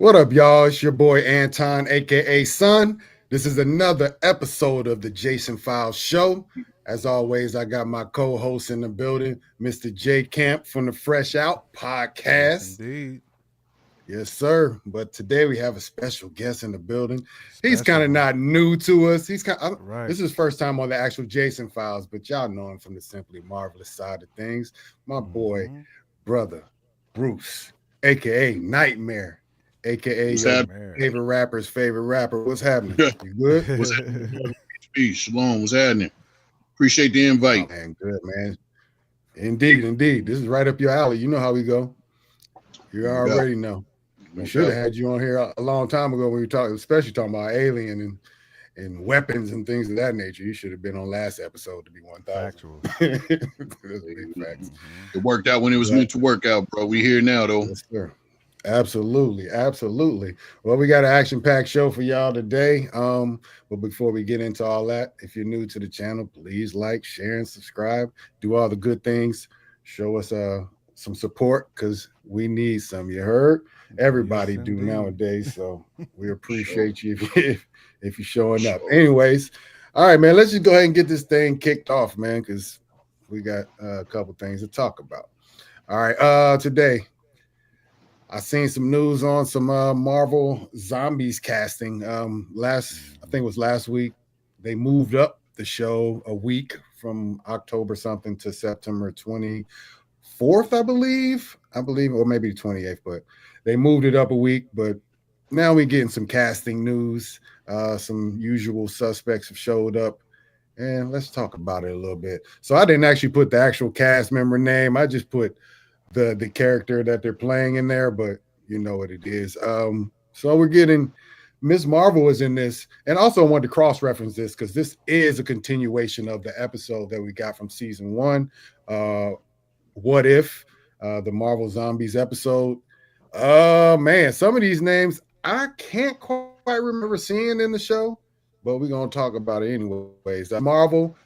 What up, y'all? It's your boy Anton, aka Son. This is another episode of the Jason Files Show. As always, I got my co-host in the building, Mr. J Camp from the Fresh Out Yes, podcast. indeed. Yes, sir. But today we have a special guest in the building. He's Special kind of one. not new to us. Right. This is his first time on the actual Jason Files, but y'all know him from the Simply Marvelous side of things. My boy, Mm-hmm. brother, Bruce, aka Nightmare, aka What's your happening? Nightmare. favorite rapper's favorite rapper. What's happening? You good? What's happening? Peace, shalom. What's happening? Appreciate the Oh invite. man, good man. Indeed, indeed. This is right up your alley. You know how we go. You No doubt. already know. We No should have doubt. had you on here a long time ago when we were talking, especially talking about alien and weapons and things of that nature. You should have been on last episode to be 1,000. Factual. That's big facts. Mm-hmm. It worked out when it was meant to work out, bro. We here now, though. Yes, sir. Absolutely, absolutely. Well, we got an action-packed show for y'all today. But before we get into all that, if you're new to the channel, please like, share, and subscribe. Do all the good things. Show us some support because we need some. You heard? Everybody Yes, do indeed. nowadays. So we appreciate you if you're showing up. Anyways, all right, man. Let's just go ahead and get this thing kicked off, man, because we got a couple things to talk about. All right, today I seen some news on some Marvel Zombies casting. I think it was last week. They moved up the show a week from October something to September 24th, I believe, or maybe the 28th, but they moved it up a week. But now we're getting some casting news. Some usual suspects have showed up. And let's talk about it a little bit. So I didn't actually put the actual cast member name. I just put the character that they're playing in there, but you know what it is. So we're getting Miss Marvel is in this, and also I wanted to cross-reference this because this is a continuation of the episode that we got from season one. What if the Marvel Zombies episode? Man, some of these names I can't quite remember seeing in the show, but we're gonna talk about it anyways. Marvel,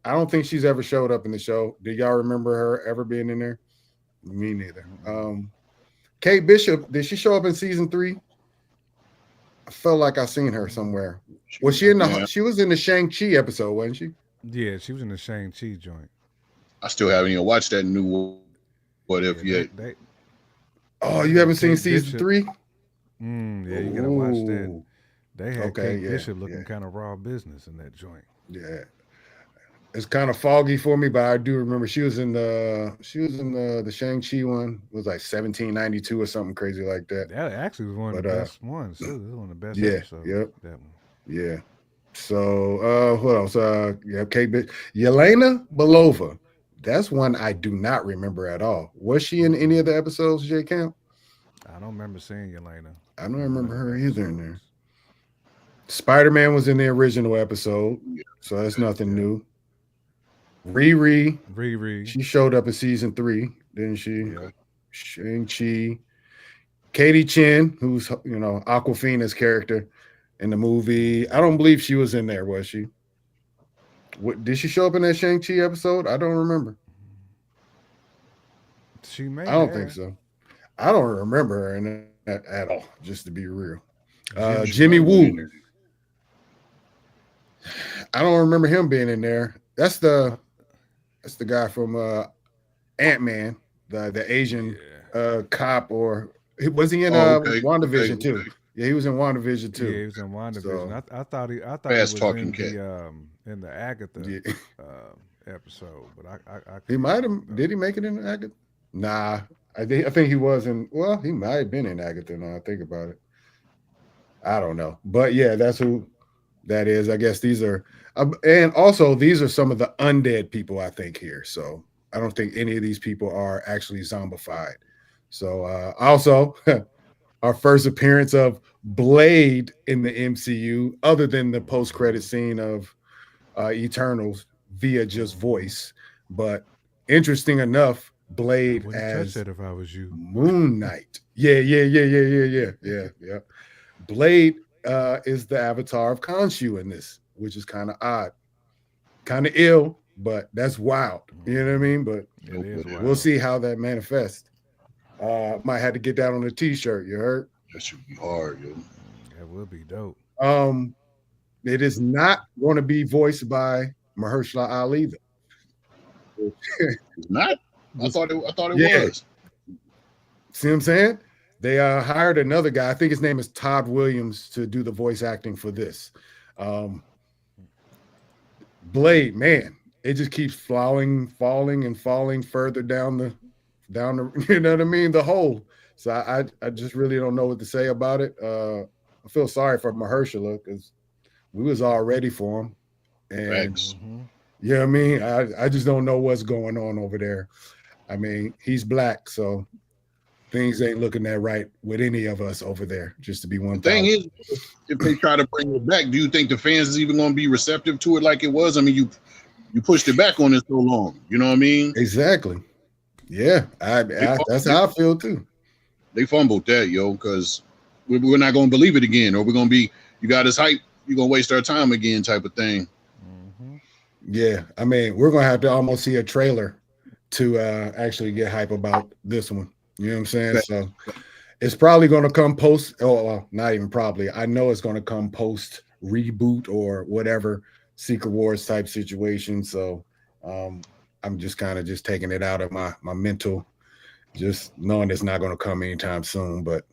I don't think she's ever showed up in the show. Do y'all remember her ever being in there? Me neither. Kate Bishop, did she show up in season 3? I felt like I seen her somewhere. Was she in the? Yeah, She was in the Shang-Chi episode, wasn't she? Yeah, she was in the Shang-Chi joint. I still haven't even watched that new What If Yeah, yet. Oh, you haven't seen Kate season Bishop. 3? Yeah, you gotta watch that. Ooh. They had Okay, Kate yeah, Bishop looking yeah, kind of raw business in that joint. yeah. It's kind of foggy for me, but I do remember she was in the Shang-Chi one. It was like 1792 or something crazy like that. That actually was one of But the best ones too. This was one of the best yeah, episodes. yep, That one. yeah. So what else? Yeah, Kate Yelena Belova. That's one I do not remember at all. Was she in any of the episodes, J Camp? I don't remember seeing Yelena I don't in none remember of the her either in there. episodes. Spider-Man was in the original episode, so that's nothing Yeah. new. Riri, Riri. she showed up in season 3, didn't she? Yeah. Shang-Chi. Katie Chin, who's Aquafina's character in the movie. I don't believe she was in there, was she? What did she show up in that Shang-Chi episode? I don't remember. She may I don't think have. so. I don't remember her in that at all, just to be real. Jimmy Jimmy Woo. Woo. I don't remember him being in there. That's the guy from Ant-Man, the Asian Yeah. cop, or was he in Oh, okay. WandaVision Okay. too? Okay. Yeah, he was in WandaVision Yeah, he too. was in WandaVision. So I thought he Fast was talking in cat. the Agatha yeah, episode, but I he couldn't might remember have. though. Did he make it in Agatha? Nah, I think he was in. Well, he might have been in Agatha. Now I think about it. I don't know, but yeah, that's who that is. I guess these are, and also these are some of the undead people I think here. So I don't think any of these people are actually zombified. So also our first appearance of Blade in the MCU, other than the post-credit scene of Eternals via just Hmm. voice. But interesting enough, I Blade wouldn't touch as that if I was you. Moon Knight. Yeah. Blade is the avatar of Khonshu in this, which is kind of odd, kind of ill, but that's wild. You know what I Hmm. mean? But It is we'll wild. see how that manifests. Might have to get that on a t-shirt. You heard? That should be hard, yo. That would be dope. It is not going to be voiced by Mahershala Ali. It's not. I thought it Yeah. was. See what I'm saying? They hired another guy. I think his name is Todd Williams to do the voice acting for this. Blade, man, it just keeps falling further down the you know what I mean, the hole. So I just really don't know what to say about it. I feel sorry for Mahershala because we was all ready for him, and Facts. you know what I mean. I just don't know what's going on over there. I mean, he's black, so things ain't looking that right with any of us over there. Just to be one The thing is, if they try to bring it back, do you think the fans is even going to be receptive to it like it was? I mean, you pushed it back on it so long. You know what I mean? exactly. Yeah, that's how I feel too. They fumbled that, yo, because we're not going to believe it again, or we're going to be, you got us hype, you're going to waste our time again type of thing. Yeah, I mean, we're gonna have to almost see a trailer to actually get hype about this one. You know what I'm saying? So it's probably gonna come post. Oh, well, not even probably. I know it's gonna come post reboot or whatever Secret Wars type situation. So I'm just kind of just taking it out of my mental, just knowing it's not gonna come anytime soon. But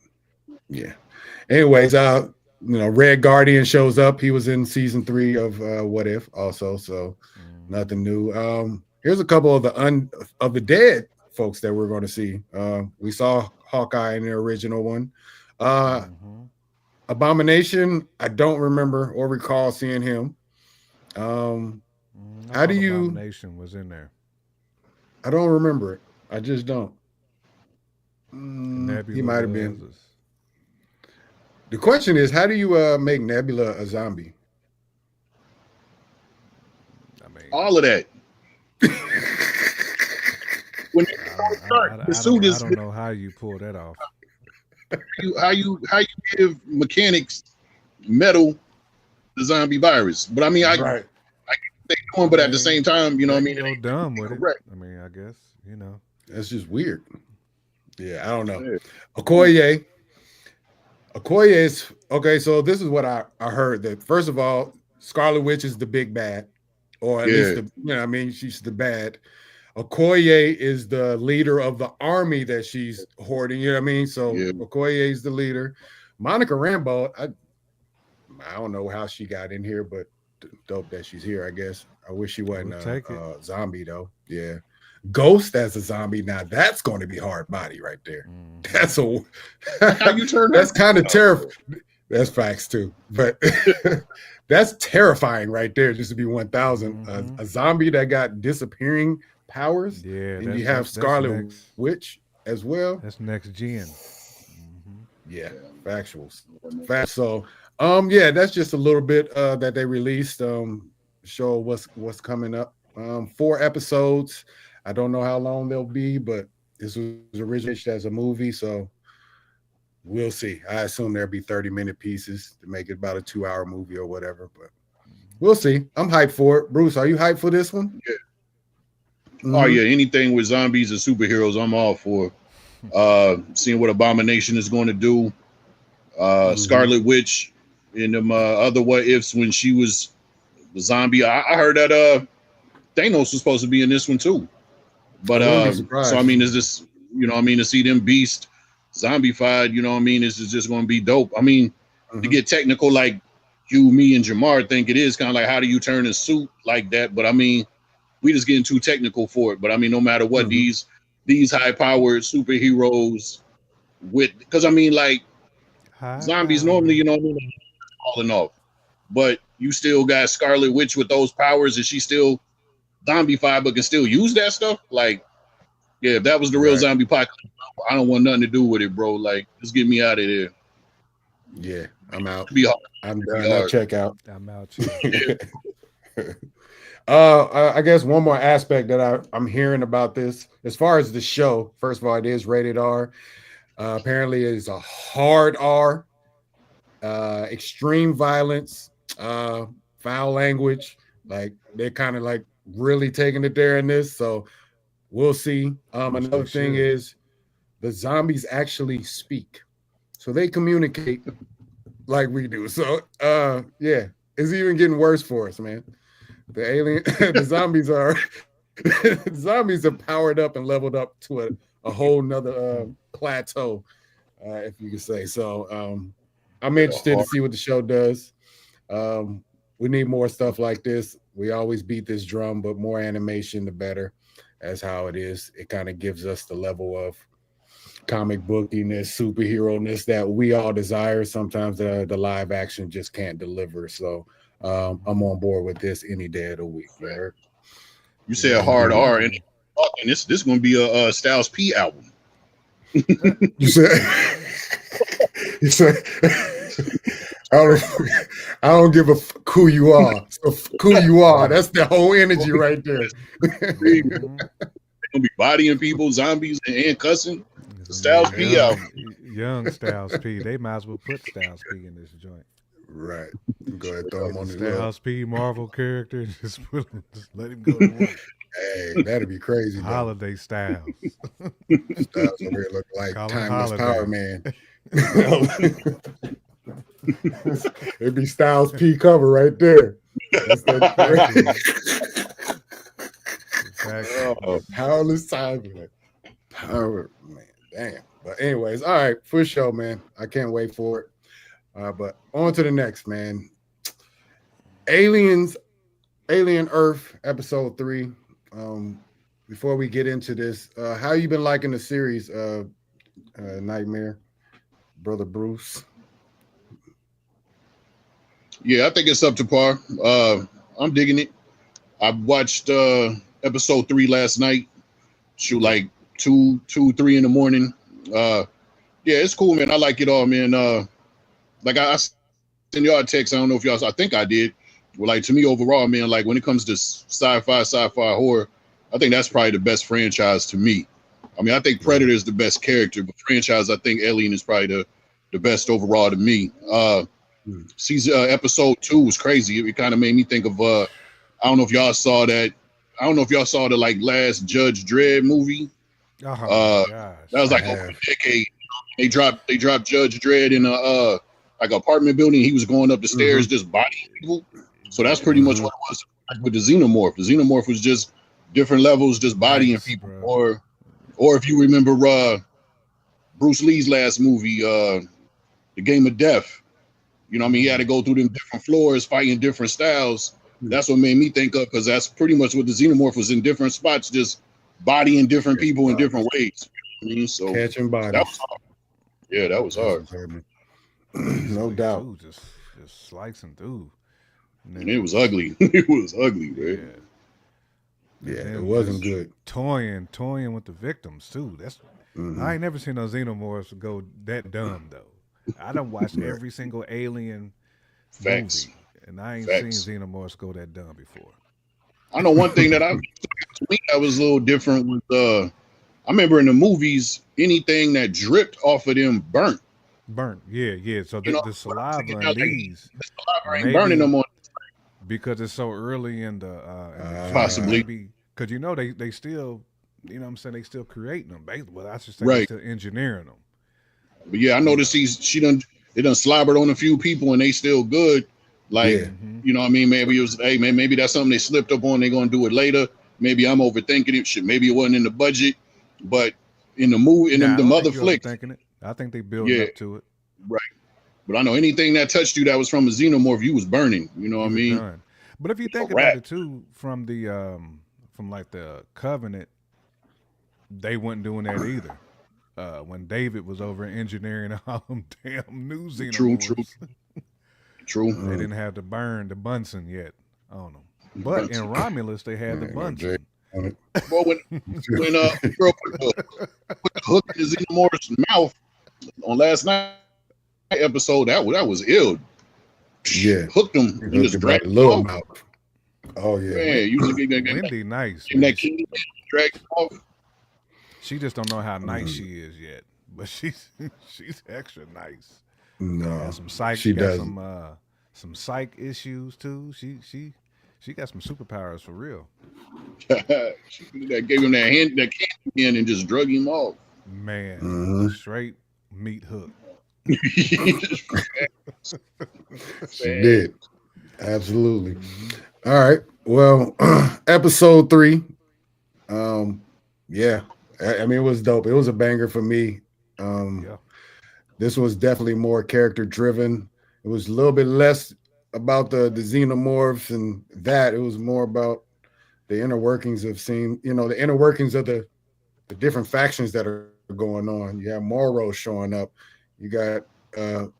yeah. Anyways, Red Guardian shows up. He was in season 3 of What If also, so nothing new. Here's a couple of the dead folks that we're going to see. We saw Hawkeye in the original one. Abomination, I don't remember or recall seeing him. How do you? Abomination was in there. I don't remember it. I just don't. Nebula He might have been. was- The question is, how do you make Nebula a zombie? I mean, All of that. When you start, the suit is I don't know how you pull that off. how you give mechanics metal the zombie virus. But I mean, I Right. they doing, but at the same time, you know what I mean? Go dumb with it. Correct. I mean, I guess That's just weird. Yeah, I don't know. Yeah. Okoye is okay. So this is what I heard, that first of all, Scarlet Witch is the big bad, or at least she's the bad. Okoye is the leader of the army that she's hoarding. You know what I mean? So Okoye is the leader. Monica Rambeau, I don't know how she got in here, but dope that she's here, I guess. I wish she wasn't a zombie though. Yeah. Ghost as a zombie. Now that's going to be hard body right there. That's how you turn. That's kind of terrifying. That's facts too, but that's terrifying right there. Just to be 1,000, a zombie that got disappearing powers. Yeah, and you have Scarlet Witch as well. That's next gen. Yeah, factuals. Facts. So, that's just a little bit that they released. Show what's coming up. 4 episodes. I don't know how long they'll be, but this was originally as a movie, so we'll see. I assume there'll be 30-minute pieces to make it about a 2-hour movie or whatever, but we'll see. I'm hyped for it. Bruce, are you hyped for this one? Yeah. Oh yeah, anything with zombies and superheroes, I'm all for. Seeing what Abomination is going to do. Scarlet Witch in them other What Ifs when she was the zombie. I heard that Thanos was supposed to be in this one too. But so I mean, is this, you know, I mean, to see them beast zombified, you know what I mean, this is just going to be dope. I mean, to get technical, like you, me, and Jamar think it is kind of like, how do you turn a suit like that? But I mean, we just getting too technical for it. But I mean, no matter what, these high-powered superheroes because I mean, like zombies normally, you know what I mean, falling off. But you still got Scarlet Witch with those powers, and she still zombified, but can still use that stuff. Like, yeah, if that was the real zombie apocalypse, I don't want nothing to do with it, bro. Like, just get me out of there. Yeah, I'm out. I'm done. I'll check out. I'm out too. I guess one more aspect that I'm hearing about this, as far as the show, first of all, it is rated R. Apparently it's a hard R, extreme violence, foul language. Like, they're kind of like really taking it there in this. So we'll see. Another thing is the zombies actually speak. So they communicate like we do. So yeah, it's even getting worse for us, man. The alien, the zombies are powered up and leveled up to a whole nother plateau, if you could say. So I'm interested to see what the show does. We need more stuff like this. We always beat this drum, but more animation, the better. That's how it is. It kind of gives us the level of comic bookiness, superhero-ness that we all desire. Sometimes the live action just can't deliver. So I'm on board with this any day of the week. You said hard R, and this is going to be a Styles P album. You said I don't give a who you are. So who you are. That's the whole energy right there. They're gonna be bodying people, zombies, and cussing. The Styles P album. Young Styles P. They might as well put Styles P in this joint. Right. Go ahead, throw him on the Styles P. Marvel character. Just let him go to work. Hey, that'd be crazy. Though. Holiday Styles. Styles over here look like Call Timeless Power Man. It'd be Styles P cover right there. That's Powerless Time Man. Power Man. Damn. But anyways, all right, for sure, man. I can't wait for it. But on to the next, man. Alien Earth, episode 3. Before we get into this, how you been liking the series, Nightmare, Brother Bruce? Yeah, I think it's up to par. I'm digging it. I watched episode 3 last night. Shoot, like 2, 3 in the morning. Yeah, it's cool, man. I like it all, man. Like I sent y'all a text. I don't know if y'all. I think I did. Well, like to me overall, man. Like when it comes to sci-fi horror, I think that's probably the best franchise to me. I mean, I think Predator is the best character, but franchise, I think Alien is probably the best overall to me. Season episode 2 was crazy. It kind of made me think of I don't know if y'all saw that. I don't know if y'all saw the like last Judge Dredd movie. Oh, that was like over a decade. They dropped Judge Dredd in a like an apartment building. He was going up the stairs just bodying people. So that's pretty much what it was with the Xenomorph. The Xenomorph was just different levels, just bodying people. Bro. Or if you remember Bruce Lee's last movie, The Game of Death. You know what I mean? He had to go through them different floors, fighting different styles. That's what made me think of, because that's pretty much what the Xenomorph was in different spots, just bodying different people in different ways. You know what I mean? So catching bodies. That was hard. Yeah, that was hard. No doubt. Just slicing through. And it was ugly. It was ugly, man. Yeah, it wasn't good. Toying with the victims too. That's I ain't never seen no Xenomorphs go that dumb though. I done watched every single Alien movie, and I ain't seen Xenomorphs go that dumb before. I know one thing that to me that was a little different was I remember in the movies anything that dripped off of them burnt. Yeah. So the saliva and these the saliva ain't burning them on because it's so early in the possibly because they still what I'm saying, they still creating them. Well, I should say right. They still engineering them. But yeah, I noticed they done slobbered on a few people and they still good. Like you know what I mean? Maybe it was maybe that's something they slipped up on. They're gonna do it later. Maybe I'm overthinking it. Shit, maybe it wasn't in the budget, but in the movie, the other flicks, I think they built up to it. Right. But I know anything that touched you that was from a Xenomorph, you was burning. You know what I mean? Done. But if you think about it too, from the from like the Covenant, they weren't doing that either. When David was over engineering all them damn new Xenomorphs. True. They didn't have to burn the Bunsen yet on them. But in Romulus, they had the Bunsen. Well, when girl put the hook in the Xenomorph's mouth on last night episode, that was ill. Yeah. Hooked him and just dragged him off. Mouth. Oh, yeah. Man, you Wendy nice. That key dragged him off. She just don't know how nice she is yet. But she's extra nice. No. Some psych. She does. Some psych issues too. She got some superpowers for real. She gave him that candy and just drug him off. Man, straight meat hook. She did. Absolutely. All right. Well, episode 3. Yeah. I mean, it was dope. It was a banger for me. Yeah. This was definitely more character driven. It was a little bit less about the xenomorphs and that. It was more about the inner workings of seeing, the inner workings of the different factions that are going on. You have Morrow showing up. You got the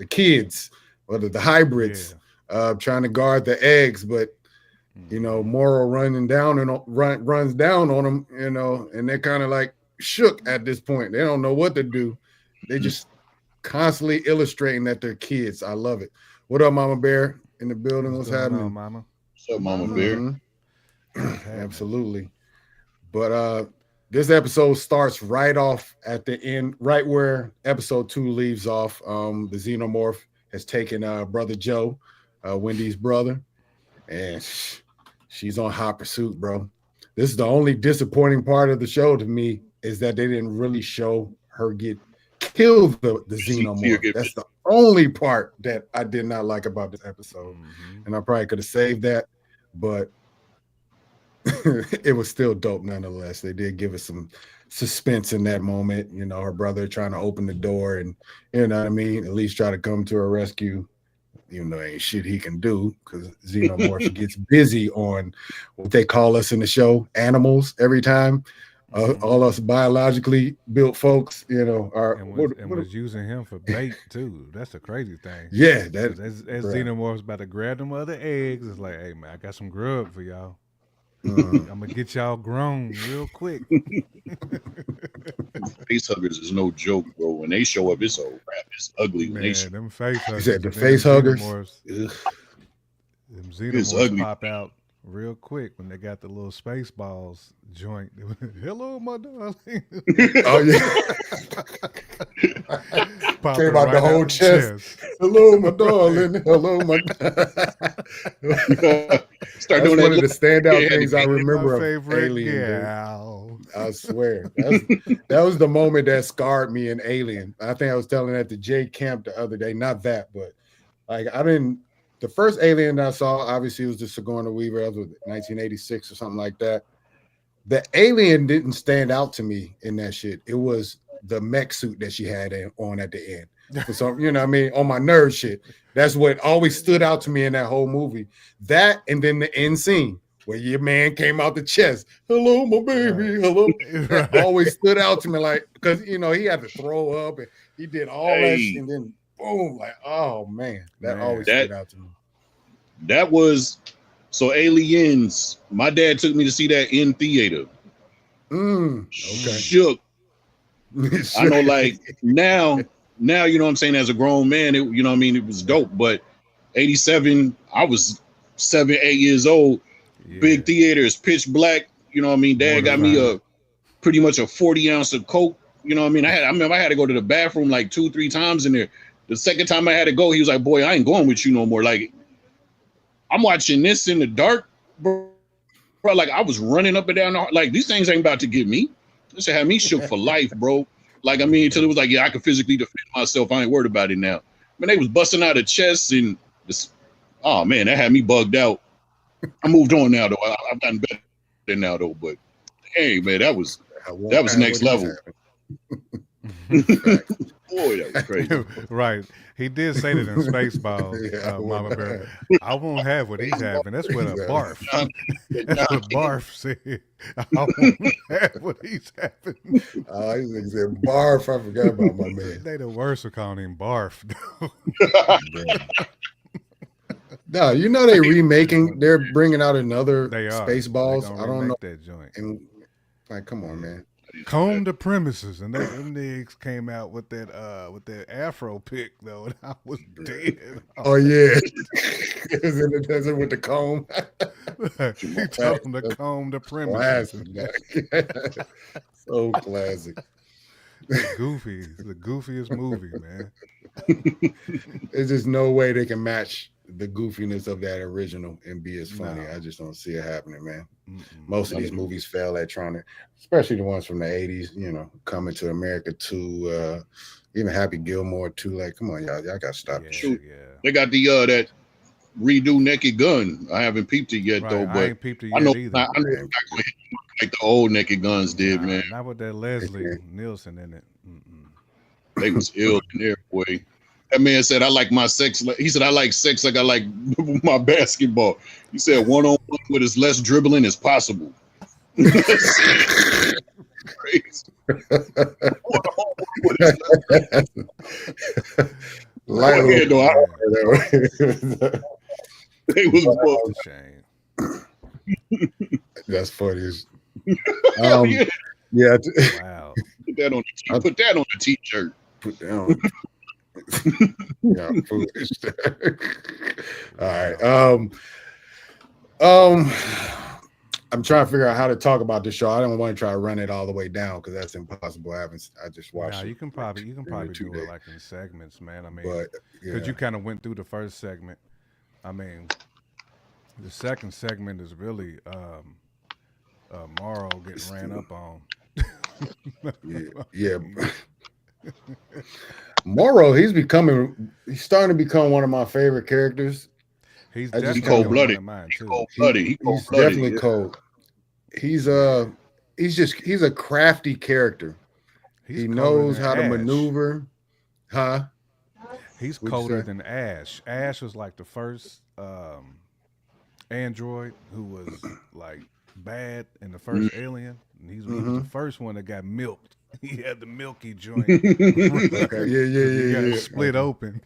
kids or the hybrids trying to guard the eggs, but Morrow runs down on them, and they're kind of like shook at this point. They don't know what to do. They just constantly illustrating that they're kids. I love it. What up, Mama Bear in the building? What's happening, Mama? What's up, Mama Bear? Mm-hmm. Absolutely. But this episode starts right off at the end, right where episode 2 leaves off. The xenomorph has taken Brother Joe, Wendy's brother, and she's on hot pursuit, bro. This is the only disappointing part of the show to me, is that they didn't really show her kill the xenomorph. That's the only part that I did not like about this episode. And I probably could have saved that, but it was still dope nonetheless. They did give us some suspense in that moment. Her brother trying to open the door and, at least try to come to her rescue. Ain't shit he can do, because Xenomorph gets busy on what they call us in the show, animals, every time. All us biologically built folks, was using him for bait too. That's the crazy thing. Yeah, as Xenomorph's about to grab them other eggs, it's like, hey man, I got some grub for y'all. I'm gonna get y'all grown real quick. Face huggers is no joke, bro. When they show up, it's a wrap. It's ugly. Man, when them face huggers. You said the face huggers. Them xenomorphs pop out real quick when they got the little space balls joint. Hello, my darling. Oh yeah. Came out the whole chest. Hello, my darling. Hello, my. Start doing one of the standout things I remember of Alien. I swear, that was the moment that scarred me in Alien. I think I was telling that to Jay Camp the other day. Not that, but like the first Alien that I saw, obviously, was the Sigourney Weaver. That was 1986 or something like that. The alien didn't stand out to me in that shit. It was the mech suit that she had on at the end. So, on my nerd shit. That's what always stood out to me in that whole movie. That, and then the end scene where your man came out the chest. Hello, my baby. Hello. That always stood out to me, like, because, he had to throw up and he did all that shit, and then boom, like, oh man, that always stood out to me. That was so Aliens. My dad took me to see that in theater. Okay. Shook. I know, like now, you know what I'm saying, as a grown man, it was dope. But 87, I was 7, 8 years old. Yeah. Big theaters, pitch black. Dad got me pretty much a 40 ounce of Coke. I remember I had to go to the bathroom like 2-3 times in there. The second time I had to go, he was like, boy, I ain't going with you no more. Like, I'm watching this in the dark, bro. Like, I was running up and down. Like, these things ain't about to get me. This had me shook for life, bro. Like, until it was like, yeah, I can physically defend myself. I ain't worried about it now. Man, they was busting out of chests and this. Oh, man, that had me bugged out. I moved on now, though. I've gotten better now, though. But, hey, man, that was next level. Boy, that was crazy. Right. He did say that in Spaceballs, Mama Bear. I won't have what he's having. That's what a barf. That's what barf said. I won't have what he's having. These niggas said barf. I forgot about my man. They the worst for calling him barf. No, they remaking. They're bringing out another Spaceballs. I don't know that joint. And like, come on, man. Comb the premises, and them niggas came out with that Afro pick though, and I was dead. Oh yeah, it was in the desert with the comb. He told him to comb the premises. Classic, so classic. Goofy, the goofiest movie, man. There's just no way they can match the goofiness of that original and be as funny. No. I just don't see it happening, man. Mm-mm. Most of these movies fail at trying to, especially the ones from the 80s, you know, Coming to America 2, even Happy Gilmore 2. Like, come on, y'all gotta stop this shit. They got the that redo Naked Gun. I haven't peeped it yet though, but I ain't peeped it yet I know either. it's not gonna hit like the old Naked Guns did, man. Not with that Leslie Nielsen in it. Mm-mm. They was ill in their way. That man said, "I like my sex." He said, "I like sex like I like my basketball." He said, "1-on-1 with as less dribbling as possible." Crazy. They was Shame. That's funny. Yeah. Yeah. Wow. Put that on the t-shirt. Put down. Yeah, foolish. All right. I'm trying to figure out how to talk about this show. I don't want to try to run it all the way down because that's impossible. I just watched it. You can probably do it like in segments, man. I mean, because you kind of went through the first segment. I mean, the second segment is really Morrow getting ran up on. Yeah. Morrow, he's starting to become one of my favorite characters. He's cold-blooded. He's definitely cold. He's a crafty character. He knows how to maneuver. Huh? He's colder than Ash. Ash was like the first android who was like bad in the first Alien. And he was the first one that got milked. He had the milky joint. Okay. Yeah. Split open.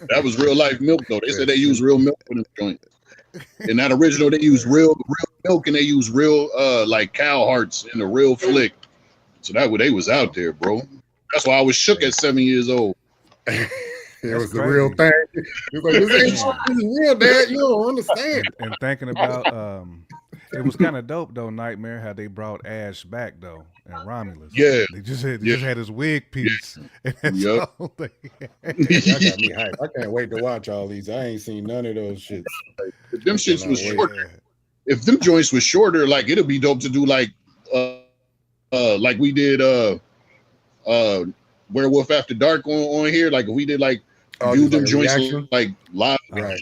That was real life milk though. They said they use real milk for this joint. In that original, they use real milk and they use real like cow hearts in the real flick. So that way they was out there, bro. That's why I was shook at 7 years old. It was the real thing. He was like, this ain't real, Dad. You don't understand. And thinking about it was kind of dope though, Nightmare, how they brought Ash back though, and Romulus. Yeah. They just had his wig piece. And that's all they had. That got me hyped. I can't wait to watch all these. I ain't seen none of those shits. If them shits was shorter, if them joints was shorter, like it'll be dope to do like we did Werewolf After Dark on here. Like if we did like do them joints like live. Right.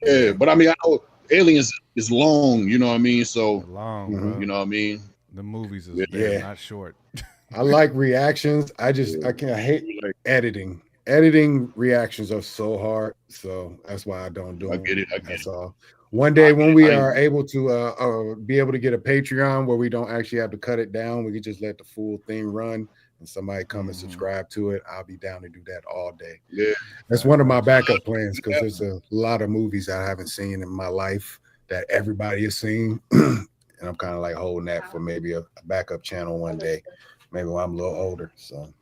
Yeah. But I mean I know Aliens is long, you know what I mean? So long, you know what I mean? The movies is not short. I like reactions. I hate editing. Editing reactions are so hard. So that's why I don't do them. I get it. That's all. One day when we are able to be able to get a Patreon where we don't actually have to cut it down, we can just let the full thing run and somebody come and subscribe to it. I'll be down to do that all day. Yeah. That's one of my backup plans because there's a lot of movies I haven't seen in my life that everybody has seen. And I'm kind of like holding that for maybe a backup channel one day, maybe when I'm a little older. So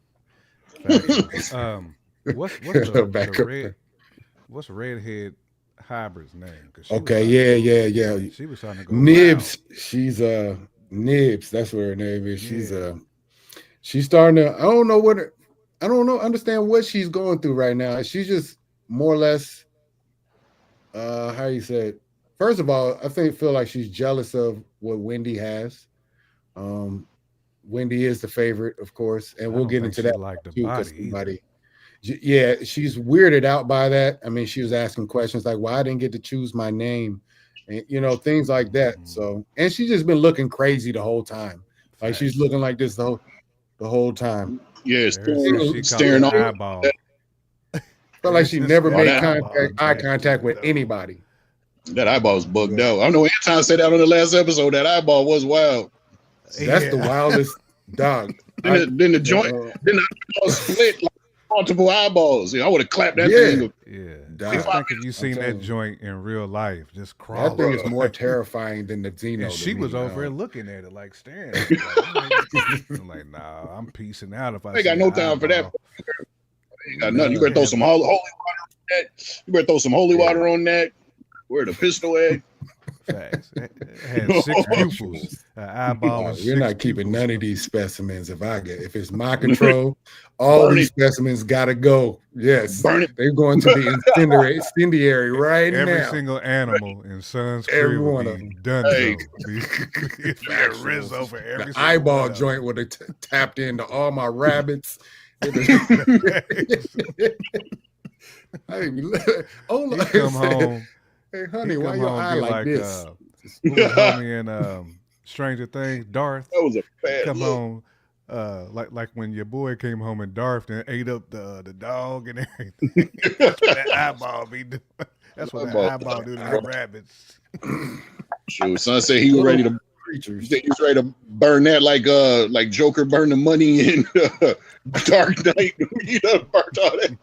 what's Redhead Hybrid's name? Yeah. She was trying to go Nibs. wild. She's Nibs. That's what her name is. She's starting to. I don't know. Understand what she's going through right now. She's just more or less. How you say it? First of all, I feel like she's jealous of what Wendy has. Wendy is the favorite, of course, and we'll get into that. Like the body. Yeah, she's weirded out by that. I mean, she was asking questions like, "Why I didn't get to choose my name," and things like that. So, and she's just been looking crazy the whole time. Like she's looking like this the whole time. Yeah, staring off. Eyeball. Felt like she never made eye contact with anybody. That eyeball was bugged out. I know Anton said that on the last episode. That eyeball was wild. That's the wildest dog. Then the joint, then the eyeball split like multiple eyeballs. I would have clapped that thing. Yeah. I think if you seen that joint in real life, just crawl. That thing is more terrifying than the Xeno. And she was over there looking at it, like staring at it. I'm like, nah, I'm peacing out if I ain't got no time for that. Ain't got nothing. You better throw some holy water on that. You better throw some holy water on that. Where the pistol at? Facts. It had 6 pupils, an eyeball, and You're 6 not keeping pupils. none of these specimens. If it's my control, all Burn these it. specimens gotta go. Yes, Burn it. they're going to the incendiary right Every now. single animal in Son's Every crib would one of be them. done. Hey. Rizzo for every The single eyeball one of joint would have tapped into all my rabbits. them. Hey, He come home. Hey, He honey, why come your home eye be like this? what was homie in Stranger Things, Darth? That was a bad Come look. home, like when your boy came home and Darth and ate up the dog and everything. That's what that eyeball be doing. That's what that eyeball do to the rabbits. Shoot, son said he was ready to. Creatures. He was ready to burn that like Joker burned the money in Dark Knight. You done burnt all that.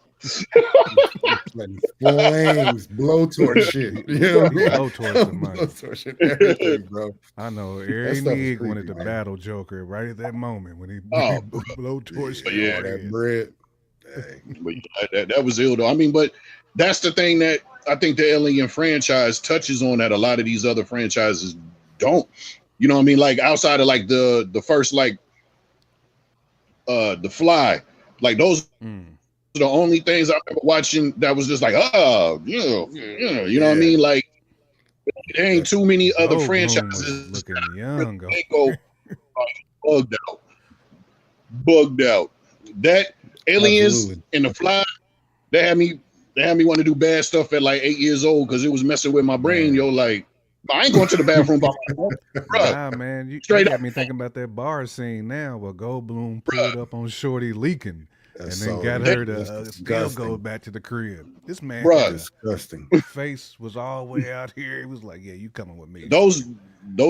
Like flames, blowtorch shit. You know what I mean? Blowtorch the money. Blowtorch shit, everything, bro. I know That every stuff is nigga wanted to creepy, man. battle Joker right at that moment when he Oh, blowtorch. But yeah, All that bread. Dang. But that was ill though. I mean, but that's the thing that I think the Alien franchise touches on that a lot of these other franchises don't. You know what I mean? Like outside of like the first like The Fly, like those are the only things I remember watching that was just like, oh, you know what I mean? Like there ain't too many other Goldblum franchises was looking young. they go bugged out. That Aliens Absolutely. and The Fly, they had me want to do bad stuff at like 8 years old because it was messing with my brain. Man. Yo, like I ain't going to the bathroom by myself. Bruh. Nah, man, you Straight got up. me thinking about that bar scene now where Goldblum pulled up on Shorty leaking and That's then so got her to that's still disgusting. go back to the crib. This man Bruh. had Disgusting. a face was all the way out here. He was like, yeah, you coming with me. Those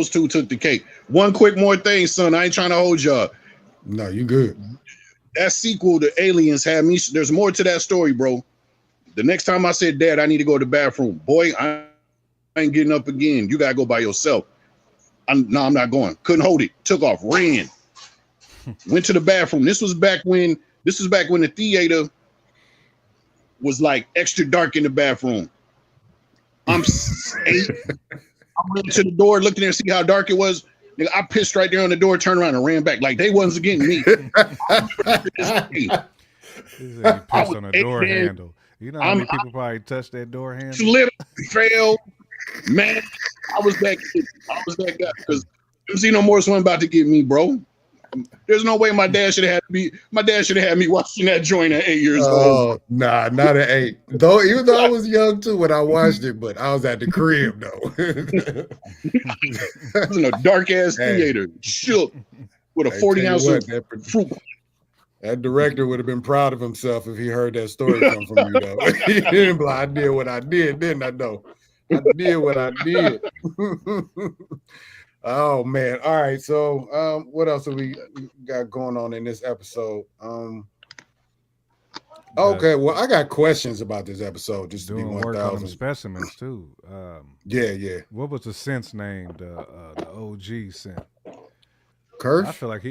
two took the cake. One quick more thing, son. I ain't trying to hold y'all. No, you good. That sequel to Aliens had me. There's more to that story, bro. The next time I said, Dad, I need to go to the bathroom. Boy, I ain't getting up again. You gotta go by yourself. I'm not going. Couldn't hold it. Took off, ran. Went to the bathroom. This was back when the theater was like extra dark in the bathroom. I'm 8. I went to the door, looked in there, see how dark it was. Nigga, I pissed right there on the door, turned around and ran back. Like they wasn't getting me. He said he pissed on a door man. handle. You know how many people probably touched that door handle? Slip, fail, man. I was that guy because Xenomorphs wasn't about to get me, bro. There's no way my dad should have had me watching that joint at 8 years old. Oh, nah, not at 8. Though, even though I was young too when I watched it, but I was at the crib though. I was in a dark ass Hey. theater, shook with a Hey, 40 tell you ounce what, of fruit. that director would have been proud of himself if he heard that story come from you, though. He didn't be like, I did what I did, didn't I? Know I did what I did. Oh man! All right, so what else have we got going on in this episode? Okay, well, I got questions about this episode. Just to be Doing work on them 1,000. specimens too. Yeah. What was the sense name? The OG scent. I Kirsch. feel like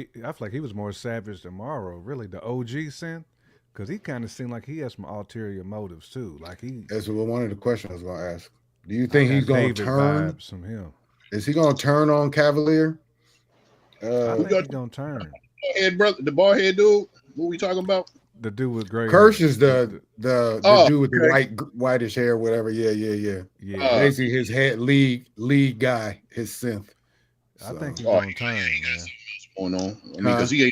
he was more savage than Morrow. Really, the OG scent, because he kind of seemed like he had some ulterior motives too. Like he. That's one of the questions I was going to ask. Do you think he's got going to David turn? vibes from him. Is he going to turn on Cavalier? I think he's gonna turn. Head brother, the bald head dude. What we talking about? The dude with gray. Kirsch hair. is the Oh, dude with the okay. whitish hair, whatever. Yeah. Yeah, Basically, his head lead guy, his synth. I think he's Oh, gonna turn, man. What's going on? I mean, because he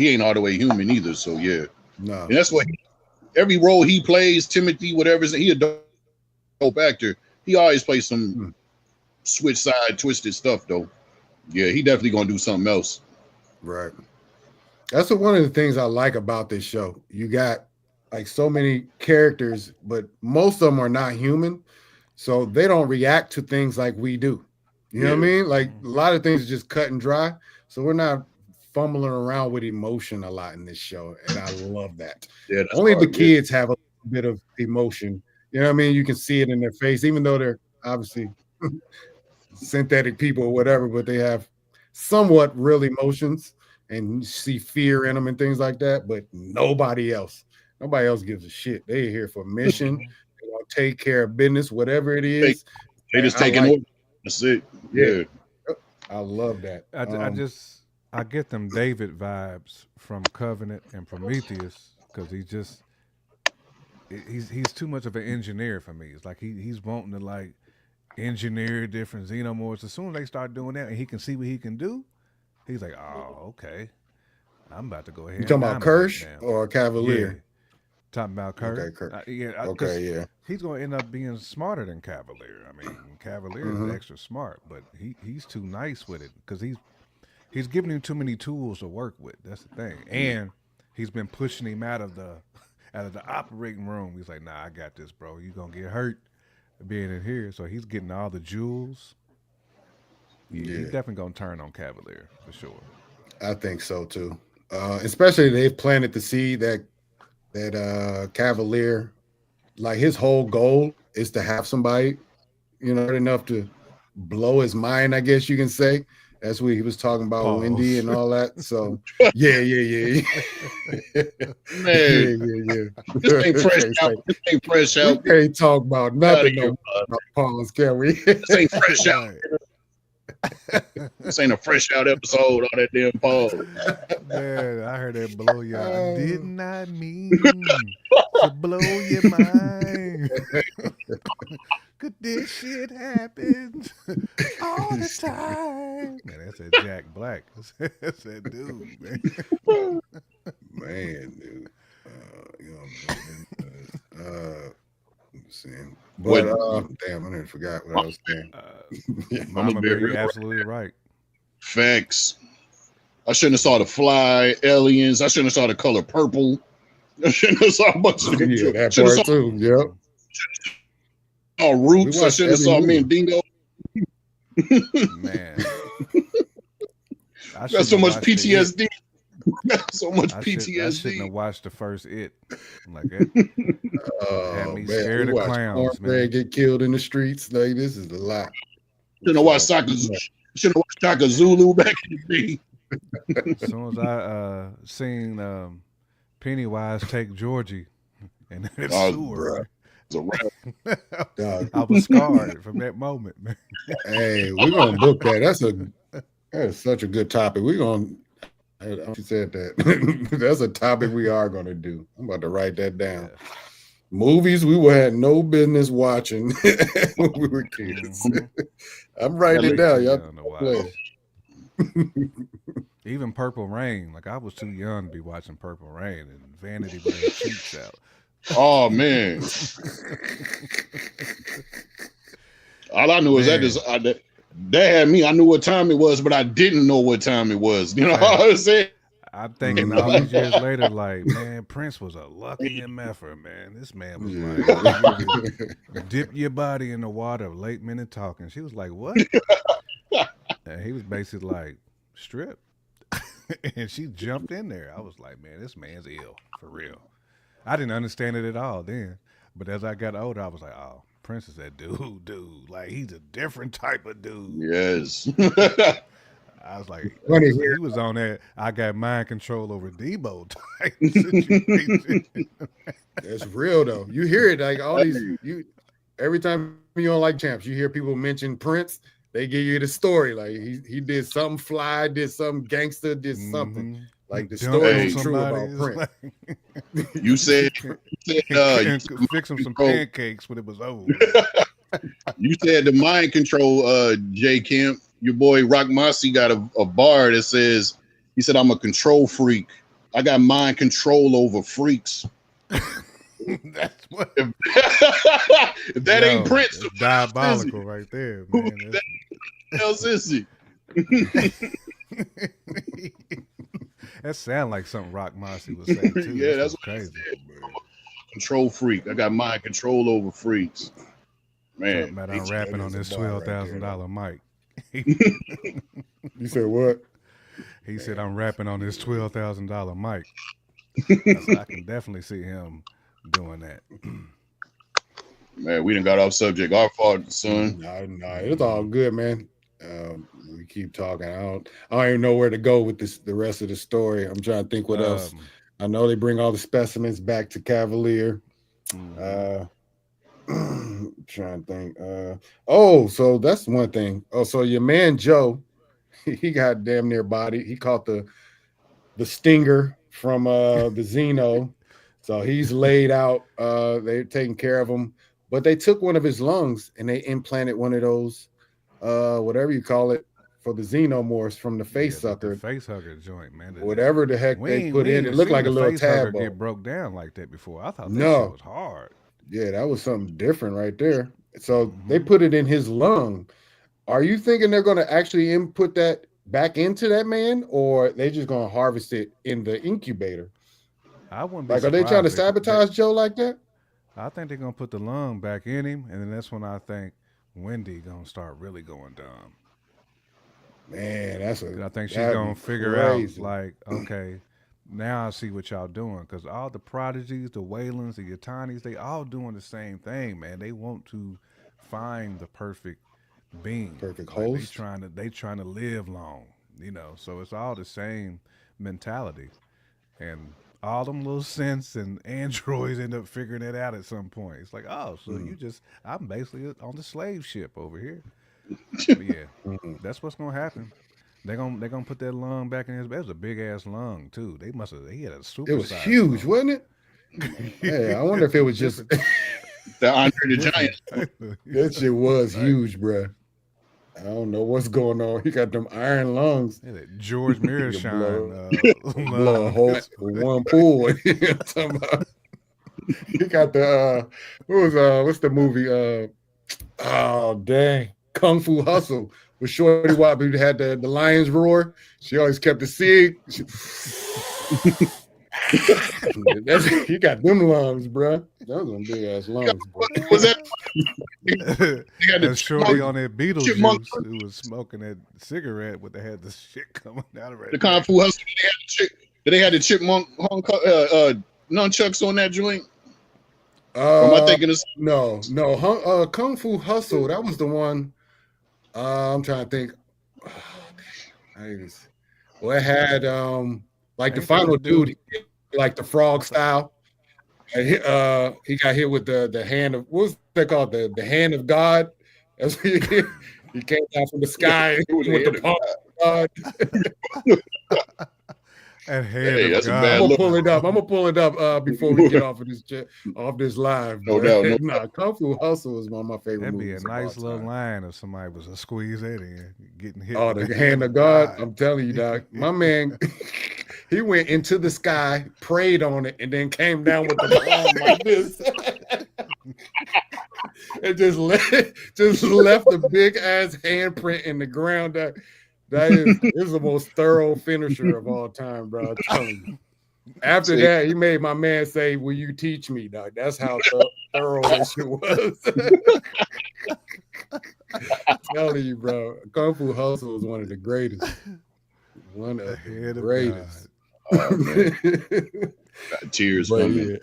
ain't all the way human either. So yeah, No. and that's what every role he plays, Timothy, whatever, he a dope actor. He always plays some switch side, twisted stuff though. Yeah, he definitely gonna do something else. Right. That's one of the things I like about this show. You got like so many characters, but most of them are not human, so they don't react to things like we do. You know what I mean? Like a lot of things are just cut and dry. So we're not fumbling around with emotion a lot in this show, and I love that. Yeah, that's Only the hard, yeah. kids have a bit of emotion. You know what I mean? You can see it in their face, even though they're obviously synthetic people or whatever, but they have somewhat real emotions and you see fear in them and things like that. But nobody else gives a shit. They're here for mission. They want to take care of business, whatever it is. They just I taking like over. That's it. Yeah. I love that. I get them David vibes from Covenant and Prometheus because he's too much of an engineer for me. It's like he's wanting to like engineer different xenomorphs. As soon as they start doing that and he can see what he can do, he's like, oh, okay. I'm about to go ahead. You talking about Kirsch or Cavalier? Yeah. Talking about Kirsch. Okay, Kirsch. Yeah. He's going to end up being smarter than Cavalier. I mean, Cavalier is extra smart, but he's too nice with it because he's giving him too many tools to work with. That's the thing, and he's been pushing him out of the operating room. He's like, nah, I got this, bro. You gonna get hurt being in here. So he's getting all the jewels. He's definitely gonna turn on Cavalier for sure. I think so too. Especially they've planted the seed that Cavalier, like his whole goal is to have somebody, enough to blow his mind, I guess you can say. That's what he was talking about, Pause. Wendy and all that. So yeah. Man, this ain't fresh out. This ain't fresh out. We can't talk about nothing no pause, can we? This ain't fresh out. This ain't a fresh out episode. All that damn pause. Man, I heard that blow your. I did not mean to blow your mind. Could this shit happen all the time? Man, that's that Jack Black. That's that dude, man. Man, dude. But damn, I never forgot what I was saying. Mama Bear, you're absolutely right. Facts. I shouldn't have saw the fly aliens. I shouldn't have saw the color purple. I shouldn't have saw a bunch of that part too. Yep. Oh, Roots. I shouldn't have saw me and Dingo. Man, got so much PTSD. So much PTSD. I shouldn't have watched the first It. Like that. Had me scared of clowns, man. Get killed in the streets. Like this is a lot. Shouldn't have watched Shaka Zulu back in the day. As soon as I seen Pennywise take Georgie and that sewer, it's a wrap. I was scarred from that moment, man. Hey, we're gonna book that. That's such a good topic. We're gonna. She said that. That's a topic we are going to do. I'm about to write that down. Yeah. Movies we had no business watching when we were kids. I'm writing it down. Y'all play. Even Purple Rain. Like I was too young to be watching Purple Rain and Vanity with their cheeks out. Oh man! All I knew is that had me. I knew what time it was, but I didn't know what time it was. You know what I'm saying? I'm thinking all these years later, like, man, Prince was a lucky MFer, man. This man was like, dip your body in the water, late minute talking. She was like, what? And he was basically like, strip. And she jumped in there. I was like, man, this man's ill, for real. I didn't understand it at all then. But as I got older, I was like, oh, Prince is that dude. Like, he's a different type of dude. Yes. I was like, he was on that I got mind control over Debo type situation. That's real, though. You hear it, like, all these, every time you on Like Champs, you hear people mention Prince, they give you the story. Like, he did something fly, did something gangster, did something. Like the story is true about Prince. Like, you said fix him some pancakes when it was over. You said the mind control, J Kemp. Your boy Rock Mossy got a bar that says, he said, I'm a control freak. I got mind control over freaks. That's what. If that ain't Prince, diabolical right there, man. What the else is he? That sounds like something Rock Mossy would say too. Yeah, that's crazy. Control freak. I got mind control over freaks. Man, I'm rapping on this $12,000 mic. You said what? He said I'm rapping on this $12,000 mic. I can definitely see him doing that. Man, we done got off subject. Our fault, son. No, it's all good, man. We keep talking. I don't even know where to go with the rest of the story. I'm trying to think what else. I know they bring all the specimens back to Cavalier. trying to think. Oh, so that's one thing. Oh, so your man Joe, he got damn near body. He caught the stinger from the Xeno. So he's laid out. They're taking care of him. But they took one of his lungs and they implanted one of those, whatever you call it, for the xenomorphs from the face sucker. The face hugger joint, man. Whatever the heck they put in, it looked like a little tab. Get broke down like that before. I thought that shit was hard. Yeah, that was something different right there. So they put it in his lung. Are you thinking they're going to actually input that back into that man, or they just going to harvest it in the incubator? I wouldn't be like, are they trying to sabotage Joe like that? I think they're going to put the lung back in him, and then that's when I think Wendy going to start really going dumb. Man, I think she's going to figure out, like, okay, now I see what y'all doing. Because all the Prodigies, the Waylons, the Yatanis, they all doing the same thing, man. They want to find the perfect being. Perfect host. They trying to live long, you know. So it's all the same mentality. And all them little synths and androids end up figuring it out at some point. It's like, oh, so I'm basically on the slave ship over here. But yeah, that's what's gonna happen. They're gonna put that lung back in his. That was a big ass lung too. He had a super. It was huge, wasn't it? Yeah, I wonder if it was just the Andre the Giant. That shit was huge, bro. I don't know what's going on. He got them iron lungs. Yeah, that George Mirashine blow a hole one pool. He got the what's the movie? Oh dang, Kung Fu Hustle with Shorty Wop, who had the lion's roar. She always kept the sig. You got them lungs, bro. Those are big ass lungs. Was that? That Shorty on that Beetlejuice who was smoking that cigarette, but they had the shit coming out of it. The Kung Fu Hustle. They had the chipmunk nunchucks on that joint. Am I thinking this? No. Kung Fu Hustle. That was the one. I'm trying to think. Well, it had like the final dude, like the frog style. And he got hit with the hand of what's that called? The hand of God. That's what he came down from the sky with the palm of God. And hand of God. I'm gonna pull it up before we get off this live. No doubt. Nah, Kung Fu Hustle is one of my favorite That'd movies. That'd be a nice little line if somebody was to squeeze that in, getting hit. Oh, the hand of God. I'm telling you, Doc. My man, he went into the sky, prayed on it, and then came down with the palm like this. And just left the big ass handprint in the ground. That is the most thorough finisher of all time, bro. I'm telling you. After that, he made my man say, "Will you teach me, Doc?" That's how thorough this shit was. I'm telling you, bro. Kung Fu Hustle is one of the greatest. One of the greatest. Tears coming.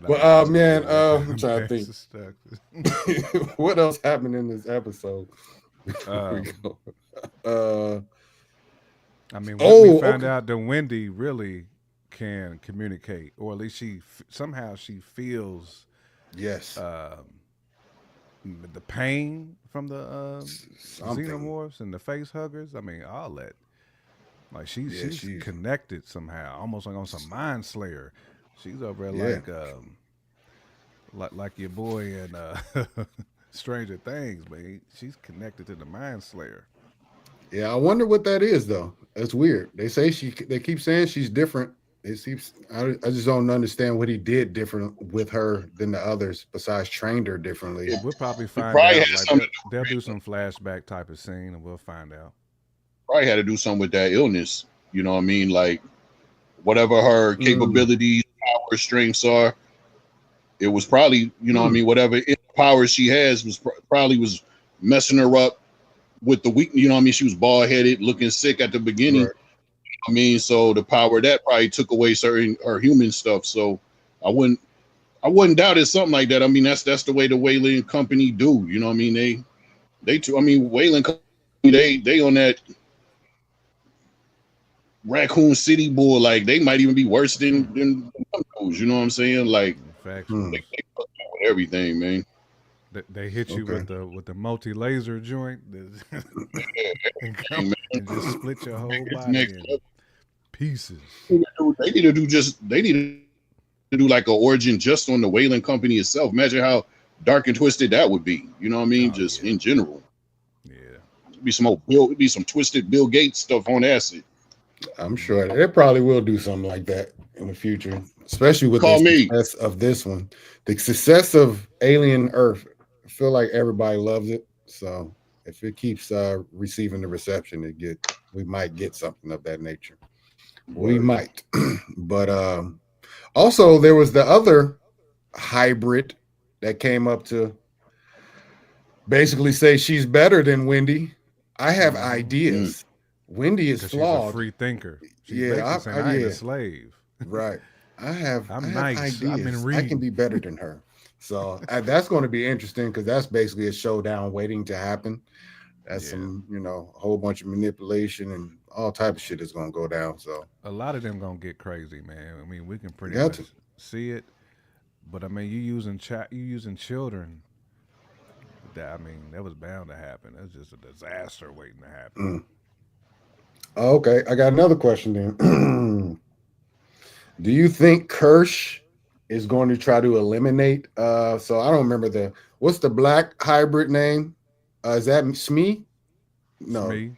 Well, man, I'm trying to think. What else happened in this episode? I mean, we found out that Wendy really can communicate, or at least she feels the pain from the xenomorphs and the face huggers. I mean, all that. Like she's connected somehow, almost like on some Mind Slayer. She's over there like your boy in Stranger Things, man. She's connected to the Mind Slayer. Yeah, I wonder what that is, though. That's weird. They say they keep saying she's different. I just don't understand what he did different with her than the others, besides trained her differently. We'll probably find out. Like they'll do some flashback type of scene, and we'll find out. Probably had to do something with that illness. You know what I mean? Like whatever her capabilities, power, strengths are, it was probably, you know what I mean, whatever power she has was probably messing her up with the weak. You know what I mean? She was bald headed, looking sick at the beginning. Right. I mean, so the power of that probably took away certain her human stuff. So I wouldn't doubt it's something like that. I mean, that's the way the Weyland company do. You know what I mean? They too. I mean, Weyland company, they on that Raccoon City bull. Like they might even be worse than those. You know what I'm saying? Like they everything, man. They hit you with the multi-laser joint and just split your whole It's body next in level. pieces. They need to do like an origin just on the Wayland Company itself. Imagine how dark and twisted that would be. You know what I mean? Just in general. Yeah. It'd be some twisted Bill Gates stuff on acid. I'm sure they probably will do something like that in the future, especially with the success of this one. The success of Alien Earth, I feel like everybody loves it. So if it keeps receiving the reception we might get something of that nature. We might. But also there was the other hybrid that came up to basically say she's better than Wendy. I have ideas. Wendy is flawed. She's a free thinker. She's I ain't a slave. Right. I have nice. ideas. I can be better than her. So that's going to be interesting because that's basically a showdown waiting to happen. That's some, a whole bunch of manipulation and all type of shit is going to go down. So a lot of them going to get crazy, man. I mean, we can pretty much see it, but I mean, you using children. That was bound to happen. That's just a disaster waiting to happen. Okay, I got another question then. Do you think Kirsch is going to try to eliminate? So I don't remember what's the black hybrid name? Is that Smee? No, Smee.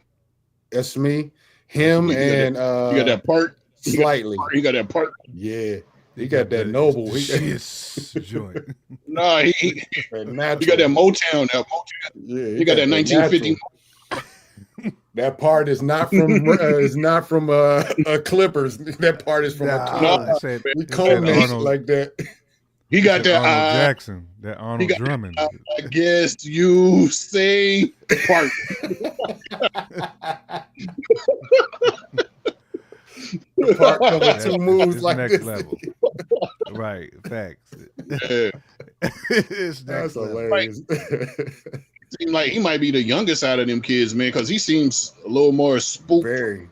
That's Smee. Him and you got that part. Slightly. You got that part. Yeah, he got that noble. Joint. No, he got that Motown. Yeah, he got that 1950. That part is not from Clippers. That part is from we comb that like that. He got that Arnold Jackson, that Arnold Drummond. I guess you say part. The part of two moves like next this. Level. Right, facts. Yeah. That's hilarious. Seems like he might be the youngest out of them kids, man, because he seems a little more spooked. Very.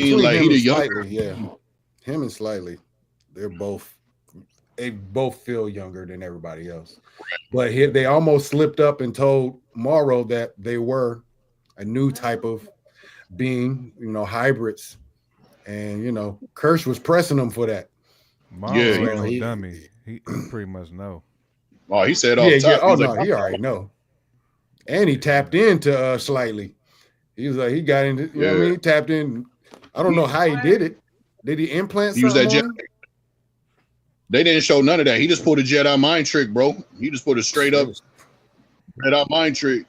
Like he the younger. Yeah, him and Slightly, they both feel younger than everybody else. But they almost slipped up and told Morrow that they were a new type of being, hybrids, and Kirsch was pressing them for that. Morrow ain't no dummy. He pretty much know. Oh, he said off top. Oh no, he already know. And he tapped into Slightly. He was like, he got into, you know what I mean? He tapped in. I don't know how he did it. Did he implant something? Jet. They didn't show none of that. He just pulled a Jedi mind trick, bro. He just put a straight up Jedi mind trick.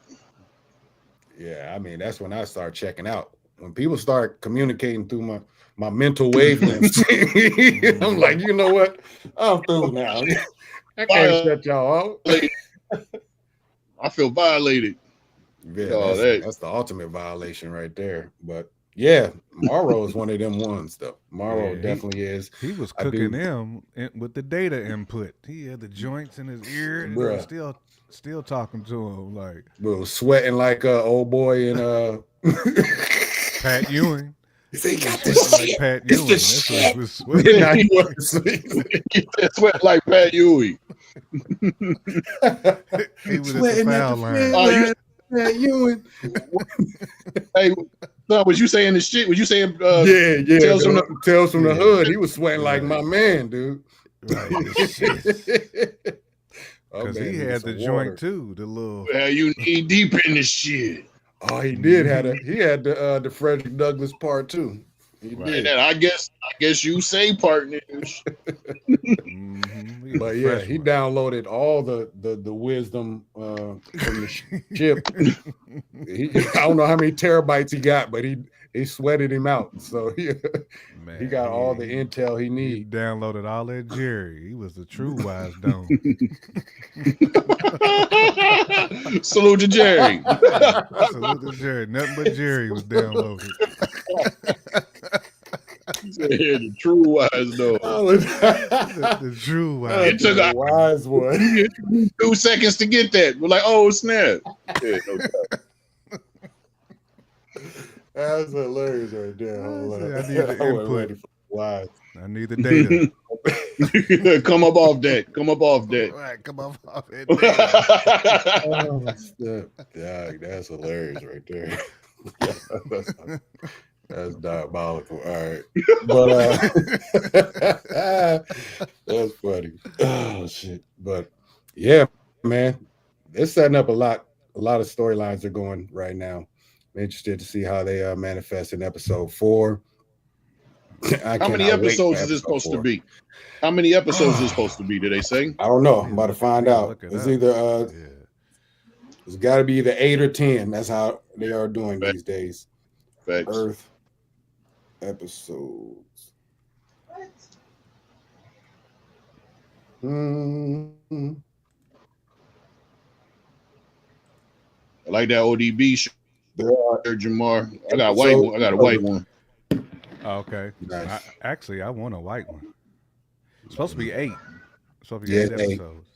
Yeah, I mean, that's when I start checking out. When people start communicating through my mental wavelengths, I'm like, you know what? I'm through now. I can't shut y'all out. I feel violated. Yeah, that's the ultimate violation right there. But yeah, Morrow is one of them ones, though. Morrow definitely is. He was cooking them with the data input. He had the joints in his ear, and still talking to him like, bro, sweating like old boy and Pat Ewing. He got this shit. Like Pat Ewing. That's what he was sweating. He sweat like Pat Ewing. He was at the foul line. Pat Ewing. Hey, no, was you saying this shit? Was you saying yeah. Tales from the Hood. He was sweating like my man, dude. Right. Because he had the joint too. The little. Well, you need deep in this shit. Oh, he did he had the Frederick Douglass part too. He did. And I guess you say partners. But yeah, he downloaded all the wisdom from the ship. I don't know how many terabytes he got, but he sweated him out. So he got all the intel he needed. He downloaded all that Jerry. He was the true wise dome. Salute to Jerry. Salute to Jerry. Nothing but Jerry was downloaded. The true wise dome. The true wise. It took a wise one. 2 seconds to get that. We're like, oh snap. Yeah, no doubt. That's hilarious right there. I need the input. Wise. I need the data. Come up off that. Come up off that. All right, come off it. Oh, snap. Dog, that's hilarious right there. That's diabolical. All right. But that's funny. Oh shit. But yeah, man. They're setting up a lot of storylines are going right now. I'm interested to see how they manifest in episode 4. How many episodes is this supposed to be? How many episodes is this supposed to be? Did they say? I don't know. I'm about to find out. It's either it's got to be either 8 or 10. That's how they are doing these days. Facts. Earth episodes. Mm-hmm. I like that ODB shirt, Jamar. I got a white one. I got a white one. Okay. Nice. I want a white one. It's supposed to be 8. It's supposed to be 8 episodes.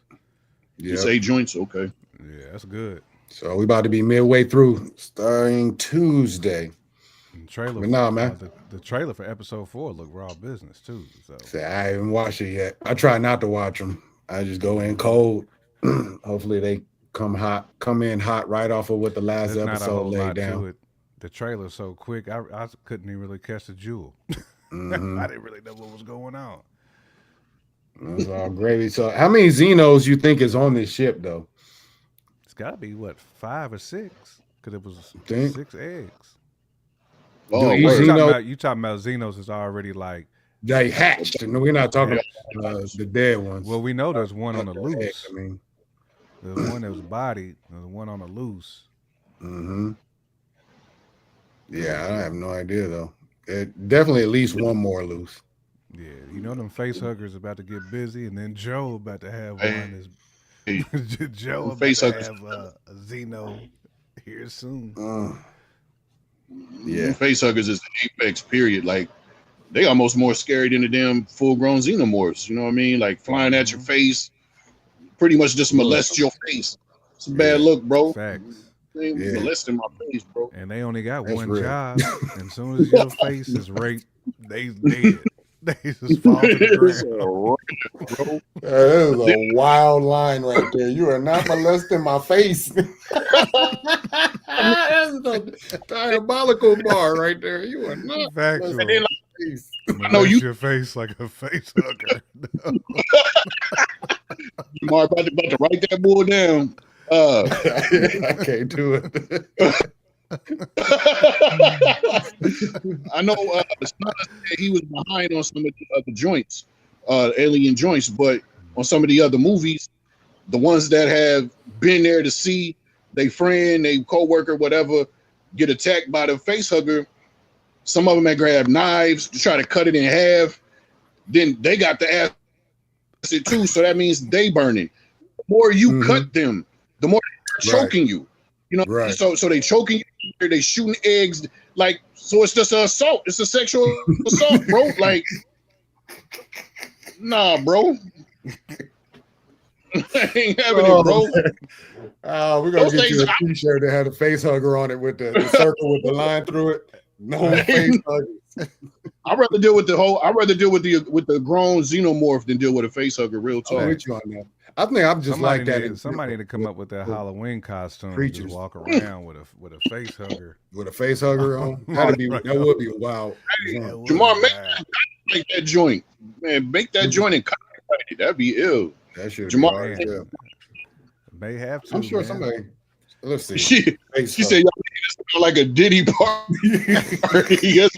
Yeah. It's 8 joints. Okay. Yeah, that's good. So we about to be midway through, starting Tuesday. Trailer. But nah, man. The trailer for episode 4 looked raw business too. So I haven't watched it yet. I try not to watch them. I just go in cold. Hopefully they come in hot right off of what the last episode laid down. The trailer's so quick, I couldn't even really catch the jewel. Mm-hmm. I didn't really know what was going on. That's all gravy. So how many Xenos you think is on this ship though? It's got to be 5 or 6 because it was 6 eggs. Oh, you talking about Xenos is already like they hatched. No, we're not talking about the dead ones. Well, we know there's one on the loose. Eggs, I mean, there's one that was bodied. There's one on the loose. Mm-hmm. Yeah, I have no idea though. Definitely at least one more loose. Yeah, you know them face huggers about to get busy, and then Joe about to have one. Joe about to have a Xeno here soon. Yeah, face huggers is the apex period. Like they almost more scary than the damn full-grown xenomorphs. You know what I mean? Like flying at your face, pretty much just molest your face. It's a bad look, bro. Facts. They ain't molesting my face, bro. And they only got one job. And as soon as your face is raped, they dead. They just fall to the ground. That is a wild line right there. You are not molesting my face. That's a diabolical bar right there. You are not molesting my face. I know your face like a face hugger. Mark about to write that bull down. I can't do it. I know he was behind on some of the other joints, alien joints, but on some of the other movies, the ones that have been there to see their friend, their co-worker, whatever, get attacked by the face hugger, some of them had grabbed knives to try to cut it in half. Then they got the acid too, so that means they burning. The more you cut them, the more they're choking you. You know, so they choking you, they shooting eggs, like, so it's just an assault. It's a sexual assault, bro. Like, nah, bro. I ain't having it, bro. We're gonna get you a t-shirt that had a face hugger on it with the circle with the line through it. No face huggers. I'd rather deal with the grown xenomorph than deal with a face hugger. Real talk. I'm with you on that. I think I'm just like that. Somebody need to come up with that Halloween costume and just walk around with a face hugger. With a face hugger on? That would be wild. Jamar, make that joint. Man, make that joint and copyright it. That'd be ill. That should Jamar may have to. I'm sure somebody. Let's see. She said, "Y'all smell like a Diddy party." Yes.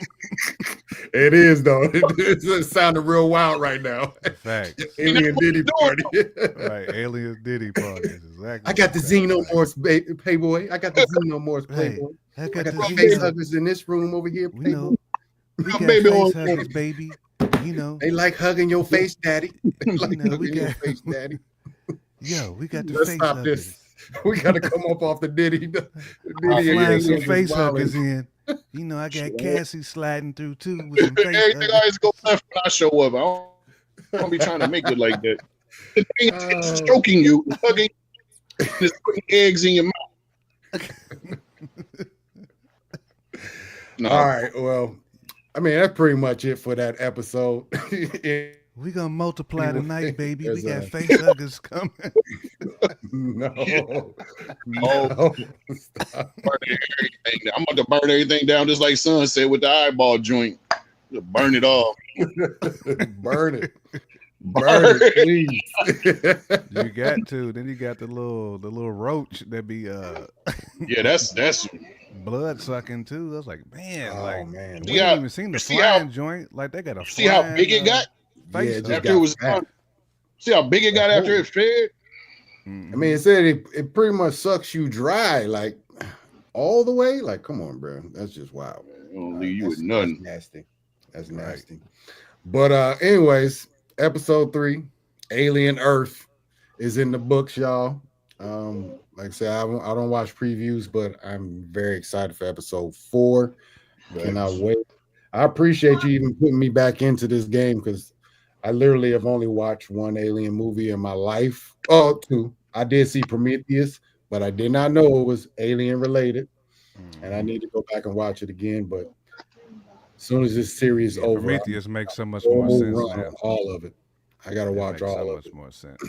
It is though. It sounded real wild right now. Facts. Alien Diddy party. Right, alien Diddy party. Exactly. I got the Xenomorphs, Playboy. I got the Xenomorphs, Playboy. I got the face huggers in this room over here, Playboy. We got face huggers, baby. You know, they like hugging your face, Daddy. They like hugging your face, Daddy. Yo, we got the face huggers. This. We got to come up off the Diddy. I'll fly some face huggers in. You know, I got Cassie sliding through too with some face everything always go left when I show up. I don't be trying to make it like that. It's stroking you, hugging, just putting eggs in your mouth. No. All right. Well, I mean, that's pretty much it for that episode. We gonna multiply tonight, baby. We got There's face huggers coming. No, Oh. stop. Burn everything. I'm about to burn everything down just like Son said with the eyeball joint. Just burn it off. Burn it, burn it, please. You got to. Then you got the little roach that be Yeah, that's blood sucking too. I was like, man, Oh like man, we See how- haven't even seen the see how- flying joint. Like they got a see how flying, big it got face Yeah, it just hugger. after it was fat. done. See how big it got after it fed? Mhm. I mean, it said it pretty much sucks you dry, like all the way. Like, come on, bro, that's just wild. It don't leave you That's- with nothing. That's nasty. That's Right. nasty. But anyways, episode 3, Alien Earth, is in the books, y'all. Like I said, I don't watch previews, but I'm very excited for episode 4. Cannot wait. I appreciate you even putting me back into this game because I literally have only watched one Alien movie in my life. Oh, 2. I did see Prometheus, but I did not know it was Alien related, and I need to go back and watch it again. But as soon as this series Yeah, over, Prometheus makes so much I'm more gonna sense run now. all of it. I got to It watch makes all so of much it. more sense.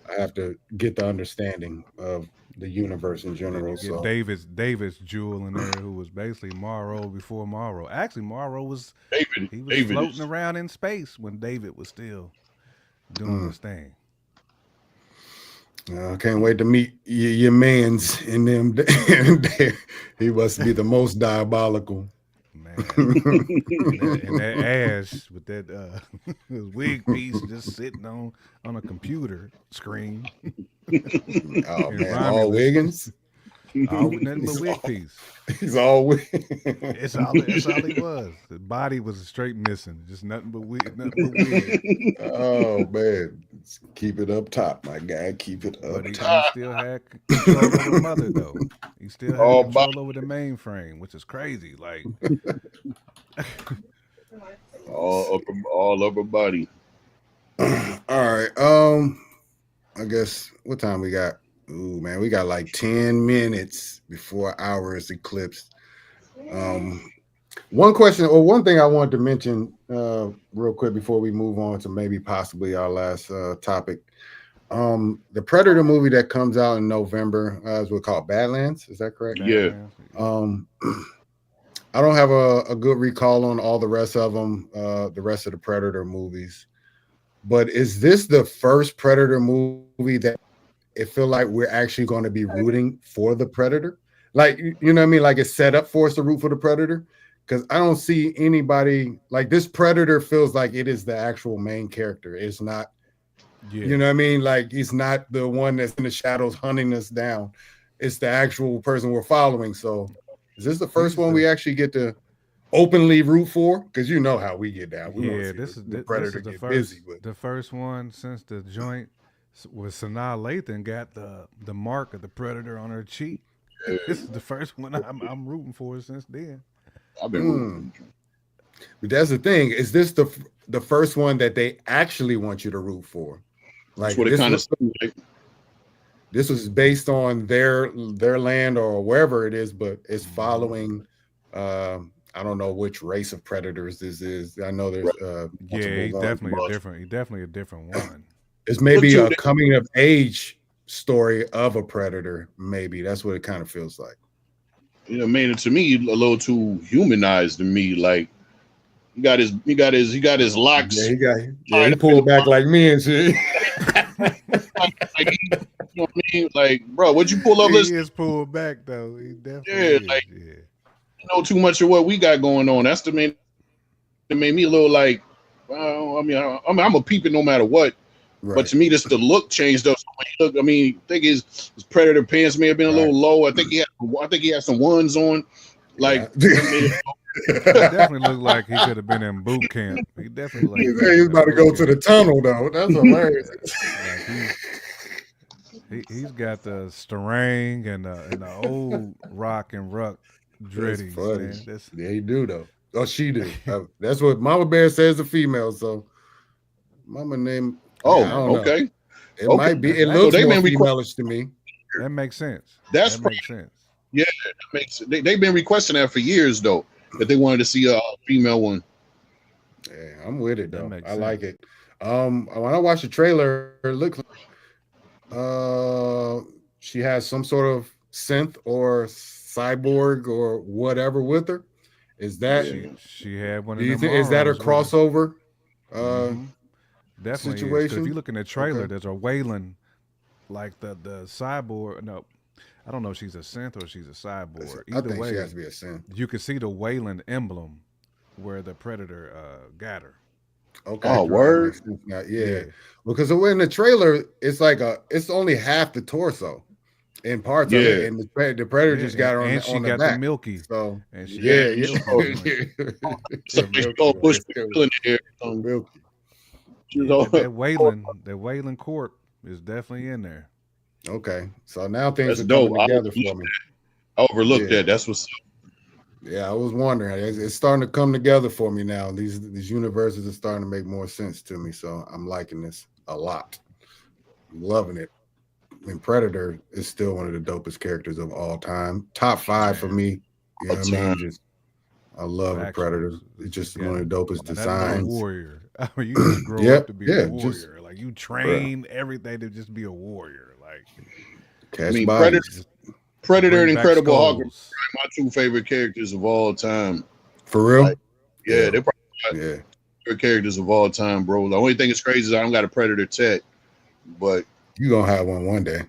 I have to get the understanding of the universe in Then general. you get So David's jewel in there, who was basically Morrow before Morrow. Actually, Morrow was David, he was David floating is, around in space when David was still doing his thing. I can't wait to meet your man's in them. He must be the most diabolical. Man, and that ass with that his wig piece just sitting on a computer screen. Oh And man, Romulus. all Wiggins. All with nothing but He's wig all- piece. He's all Wiggins. That's all he was. The body was straight missing. Just nothing but wig. Nothing but wig. Oh man, keep it up top, my guy. Keep it But up he top. still had control over the mother, though. He still had All control over the mainframe, which is crazy. Like, all upper body. All right. I guess what time we got? Ooh, man, we got like 10 minutes before hour is eclipsed. One question or one thing I wanted to mention real quick before we move on to maybe possibly our last topic. The Predator movie that comes out in November is what's called Badlands. Is that correct? Yeah. I don't have a good recall on all the rest of them, the rest of the Predator movies. But is this the first Predator movie that it feel like we're actually going to be rooting for the Predator? Like, you know what I mean? Like it's set up for us to root for the Predator? Because I don't see anybody like this Predator feels like it is the actual main character. It's not, Yeah. you know what I mean? Like he's not the one that's in the shadows hunting us down. It's the actual person we're following. So is this the first one we actually get to openly root for? Because you know how we get down. We wanna Yeah, see this the is the Predator the get first busy, but the first one since the joint with Sanaa Lathan got the mark of the Predator on her cheek. This is the first one I'm rooting for since then. I've been rooting. But that's the thing. Is this the first one that they actually want you to root for? Like That's what it kind of was, seems like. this was based on their land or wherever it is, but it's following. I don't know which race of predators this is. I know there's Yeah, multiple he's ones. definitely a different one. It's maybe But a too, coming of age story of a predator. Maybe that's what it kind of feels like. You know, man, to me, a little too humanized to me. Like he got his locks. Yeah, he pulled back like me and shit. Like, you know what I mean? Like, bro, what'd you pull up? He Listen, is pulled back though. He definitely Yeah, is. like- Yeah. you know too much of what we got going on. That's the main. It made me a little like, well, I mean, I'm a peep it no matter what. Right. But to me, just the look changed up. So when you look, I mean, I think his Predator pants may have been a little low. I think he had some ones on. Like, He definitely looked like he could have been in boot camp. He definitely He's about to go to the tunnel though. That's hilarious. He's got the starang and the old rock and ruck dreadies. funny. Man. That's, Yeah, he do though. Oh, she do. That's what Mama Bear says the female. So Mama name. oh, I don't know. okay. It Okay. might be. It So looks they more been femalish to me. that makes sense. That's that makes sense. they've been requesting that for years though. that they wanted to see a female one. Yeah, I'm with it though. I like it. sense. When I watched the trailer, it looked like she has some sort of synth or cyborg or whatever with her. Is that She had one do of you them think is that her arms with her. crossover Definitely is. 'Cause situation? if you look in the trailer, Okay. there's a Wayland, like the cyborg. No, I don't know if she's a synth or she's a cyborg. I Either think way, she has to be a synth. you can see the Wayland emblem where the Predator got her. Okay. Oh, word. Yeah. Because in the trailer, it's like it's only half the torso in parts of it, and the Predator just got her on, and she on the got back. the Milky. So And she yeah, got the Milky joint. Somebody go push people in the air. Milky. Yeah, that Wayland Corp is definitely in there. Okay, so now things That's are dope. coming together for me. I overlooked that. That's what's up. Yeah, I was wondering. It's starting to come together for me now. These universes are starting to make more sense to me. So I'm liking this a lot. I'm loving it. And Predator is still one of the dopest characters of all time. Top 5 for me. You know what I mean? I love the Predator. It's just one of the dopest designs. Warrior. I mean, you just grow up to be a warrior. Like you train everything to just be a warrior. Like Predator and Incredible Hulk are my 2 favorite characters of all time. For real? Like, they're probably my favorite characters of all time, bro. The only thing that's crazy is I don't got a Predator tat, but you gonna have one day.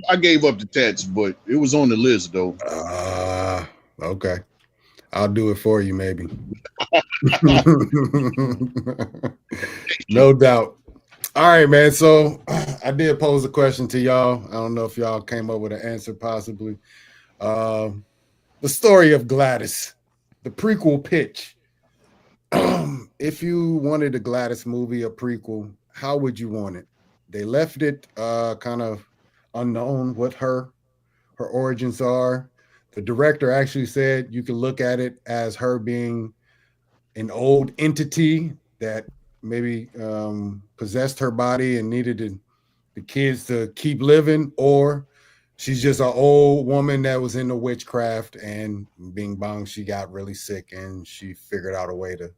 I gave up the tats, but it was on the list though. Okay. I'll do it for you, maybe. No doubt. All right, man. So I did pose a question to y'all. I don't know if y'all came up with an answer, possibly. The story of Gladys, the prequel pitch. If you wanted a Gladys movie, a prequel, how would you want it? They left it kind of unknown what her origins are. The director actually said you can look at it as her being an old entity that maybe possessed her body and needed the kids to keep living, or she's just an old woman that was into witchcraft, and bing bong, she got really sick and she figured out a way to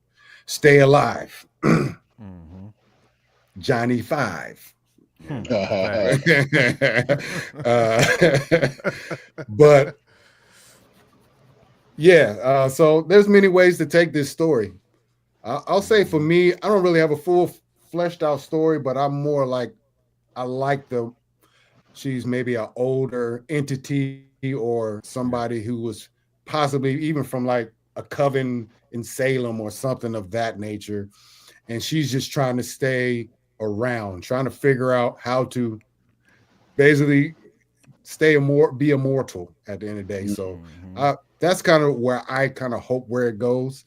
stay alive. Johnny 5. But yeah, so there's many ways to take this story. I'll say for me, I don't really have a full fleshed out story, but I'm more like I like she's maybe an older entity or somebody who was possibly even from like a coven in Salem or something of that nature, and she's just trying to stay around, trying to figure out how to basically be immortal at the end of the day. So that's kind of where I kind of hope where it goes.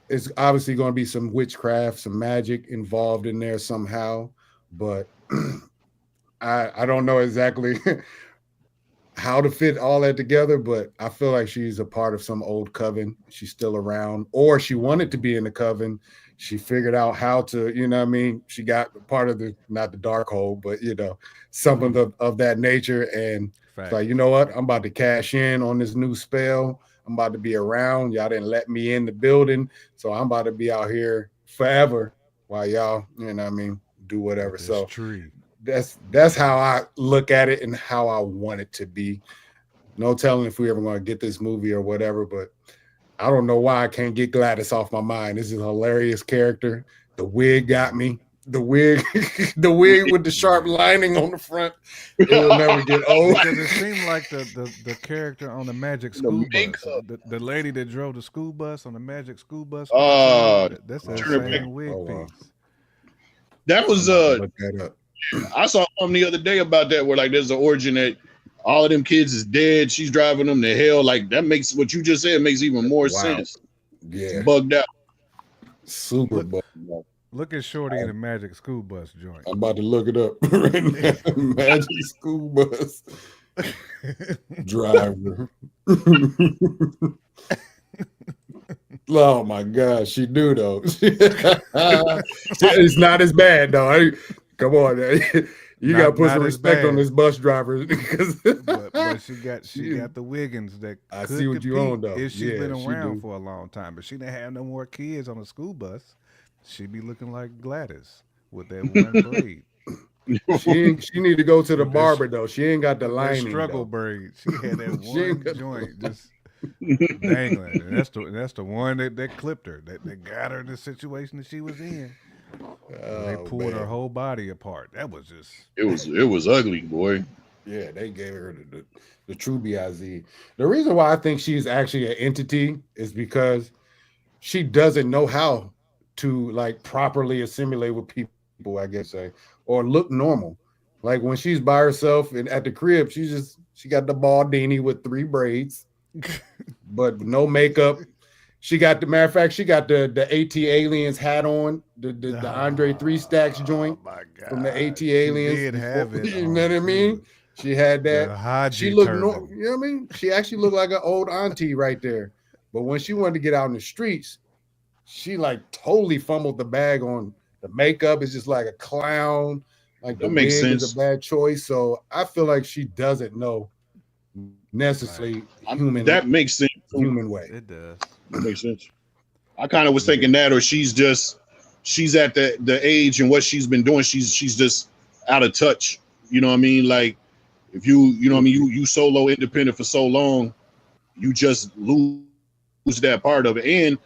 It's obviously going to be some witchcraft, some magic involved in there somehow, but I don't know exactly how to fit all that together, but I feel like she's a part of some old coven. She's still around, or she wanted to be in the coven. She figured out how to, you know what I mean? She got part of not the dark hole, but, something of that nature. And it's like, you know what? I'm about to cash in on this new spell. I'm about to be around. Y'all didn't let me in the building. So I'm about to be out here forever while y'all, you know what I mean, do whatever. So that's how I look at it and how I want it to be. No telling if we ever going to get this movie or whatever, but I don't know why I can't get Gladys off my mind. This is a hilarious character. The wig got me. The wig with the sharp lining on the front. It will never get old. Because it seemed like the character on the Magic School Bus, the lady that drove the school bus on the Magic School Bus. That's the same wig piece. That was look that up. I saw something the other day about that, where like there's an origin that all of them kids is dead. She's driving them to hell. Like that makes what you just said makes even more sense. Yeah, it's bugged out. Super bugged out. Look at Shorty in the Magic School Bus joint. I'm about to look it up right now. Magic School Bus driver. Oh my gosh, she do though. It's not as bad though. Come on, You got to put some respect on this bus driver because but she got the Wiggins that I could see what you compete on though. if she's Yeah, been she around do. for a long time. But she didn't have no more kids on the school bus. She'd be looking like Gladys with that one braid. She need to go to the With that, barber though. She ain't got the with that lining struggle though. braid. She had that She ain't one got joint just dangling. And that's the one that clipped her, that got her in the situation that she was in. They Oh pulled her man. whole body apart. That was just it was ugly, boy. Yeah, they gave her the true BIZ. The reason why I think she's actually an entity is because she doesn't know how to like properly assimilate with people, I guess say, or look normal. Like when she's by herself and at the crib, she got the baldini with 3 braids, but no makeup. She got the matter of fact, she got the AT Aliens hat on, the Andre 3 Stacks joint my from the God. AT She Aliens. did Before, have it you know what on I mean? too. She had that. The She Haji looked turban. you know what I mean? She actually looked like an old auntie right there. But when she wanted to get out in the streets, she like totally fumbled the bag on the makeup. It's just like a clown. Like the That makes wig is a sense. bad choice. So I feel like she doesn't know necessarily That makes sense. human way. It does. That makes sense. I kind of was thinking that, or she's at the age and what she's been doing. She's just out of touch. You know what I mean? Like if you know what I mean, you solo independent for so long, you just lose that part of it. And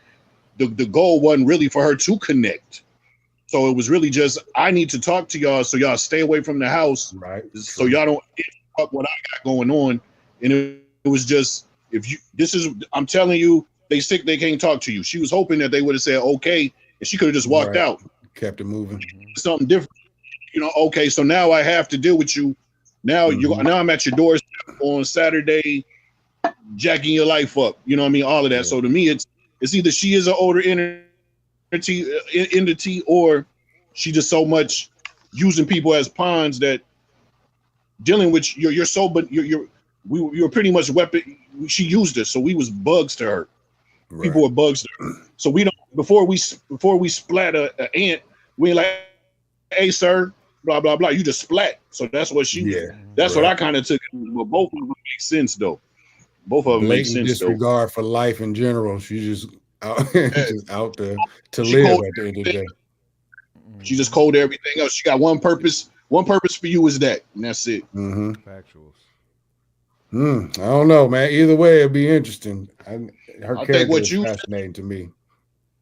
the goal wasn't really for her to connect. So it was really just I need to talk to y'all so y'all stay away from the house. Right. So y'all don't interrupt what I got going on. And it was just I'm telling you, they sick, they can't talk to you. She was hoping that they would have said okay, and she could have just walked out. Kept it moving. Something different. You know, okay, so now I have to deal with you. Now now I'm at your doorstep on Saturday, jacking your life up. You know what I mean? All of that. Yeah. So to me, it's either she is an older entity or she just so much using people as pawns that dealing with you're so but you're pretty much weapon. She used us, so we was bugs to her. Right. People were bugs to her. So we don't before we splat a ant, we ain't like, hey sir, blah blah blah. You just splat. So that's what she. Yeah. That's right. What I kind of took. But both of them make sense though. Both of them make sense. Disregard for life in general. She just out, just out there to live at the end of the day. She just coded everything else. She got one purpose. One purpose for you is that, and that's it. Factuals. I don't know, man. Either way, it'd be interesting. Her character is fascinating to me.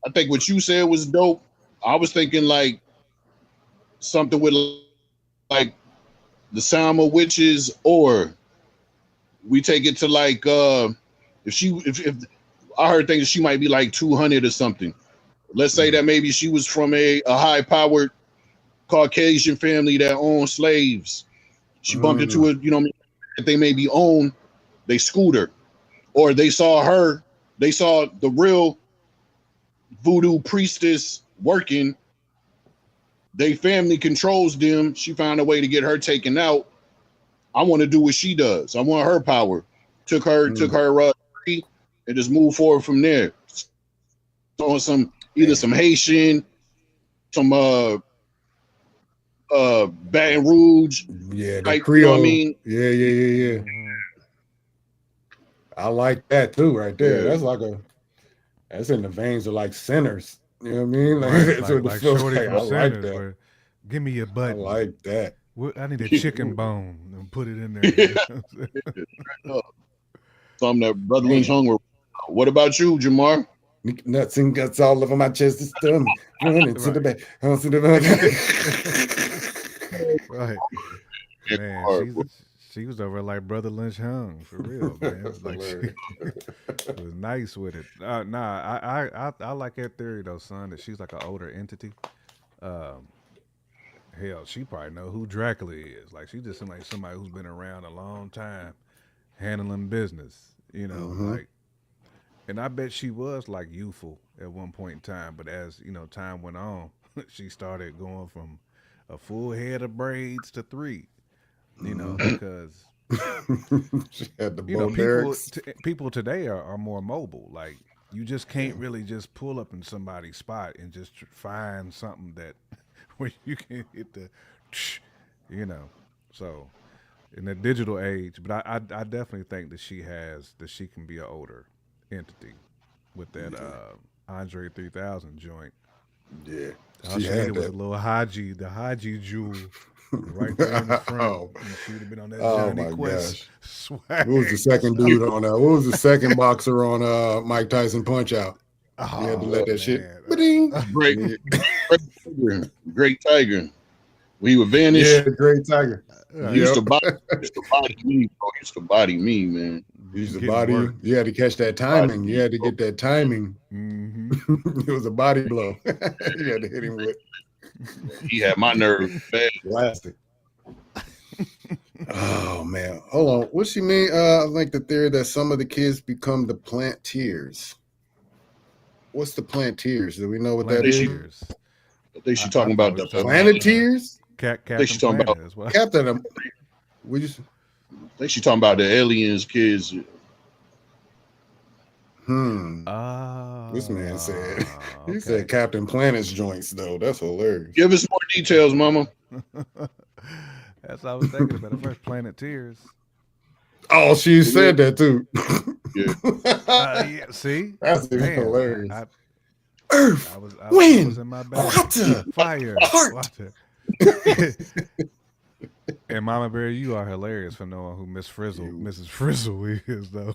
I think what you said was dope. I was thinking like something with like the Salma witches, or we take it to like if I heard things she might be like 200 or something. Let's say that maybe she was from a high-powered Caucasian family that owned slaves. She bumped into it, you know, that they maybe own, they schooled her, or they saw the real voodoo priestess working. They family controls them. She found a way to get her taken out. I want to do what she does. I want her power. Took her and just move forward from there. On some some Haitian, some Baton Rouge. Yeah, the Creole. You know what I mean? Yeah. I like that too, right there. Yeah. That's in the veins of like Sinners. You know what I mean? Like Shorty from Sinners. Like where, give me your button. I like that. I need a chicken bone and put it in there. Something that Brother Lynch hung. What about you, Jamar? Nuts and guts all over my chest and stomach. Running to the back. To the back. Right. Man, she was over like Brother Lynch hung for real, man. It was like she was nice with it. I like that theory though, son, that she's like an older entity. Hell, she probably know who Dracula is. Like she just seems like somebody who's been around a long time, handling business. You know, like. And I bet she was like youthful at one point in time, but as you know, time went on, she started going from a full head of braids to 3. You know, because she had the people today are more mobile. Like you just can't really just pull up in somebody's spot and just find something that where you can hit the you know. So in the digital age, but I definitely think that she can be an older entity with that Andre 3000 joint. Yeah, All she needed was a little the Haji jewel right there in the front. And she would have been on that Johnny Quest swag. Who was the second dude on what was the second boxer on Mike Tyson Punch Out? Oh, you had to let that shit. Great Tiger. We were vanished. Yeah, Great Tiger. Used to body me, bro. Used to body me, man. Used to body you. You had to catch that timing. You had to get that timing. Mm-hmm. It was a body blow. You had to hit him with. He had my nerve bad. Plastic. Oh man, hold on. What she mean? I think the theory that some of the kids become the Planteers. What's the Planteers? Do we know what that is? I think she's talking about the Planeteers. Captain talking Planet about as well. Captain. We just. I think she's talking about the aliens kids. This man said he said Captain Planet's joints though. That's hilarious. Give us more details, Mama. That's what I was thinking about. The first Planeteers. Oh, she said that too. Yeah. See, that's hilarious. Earth, wind, I was in my bag. Water, fire, water. And Mama Bear, you are hilarious for knowing who Mrs. Frizzle is, though.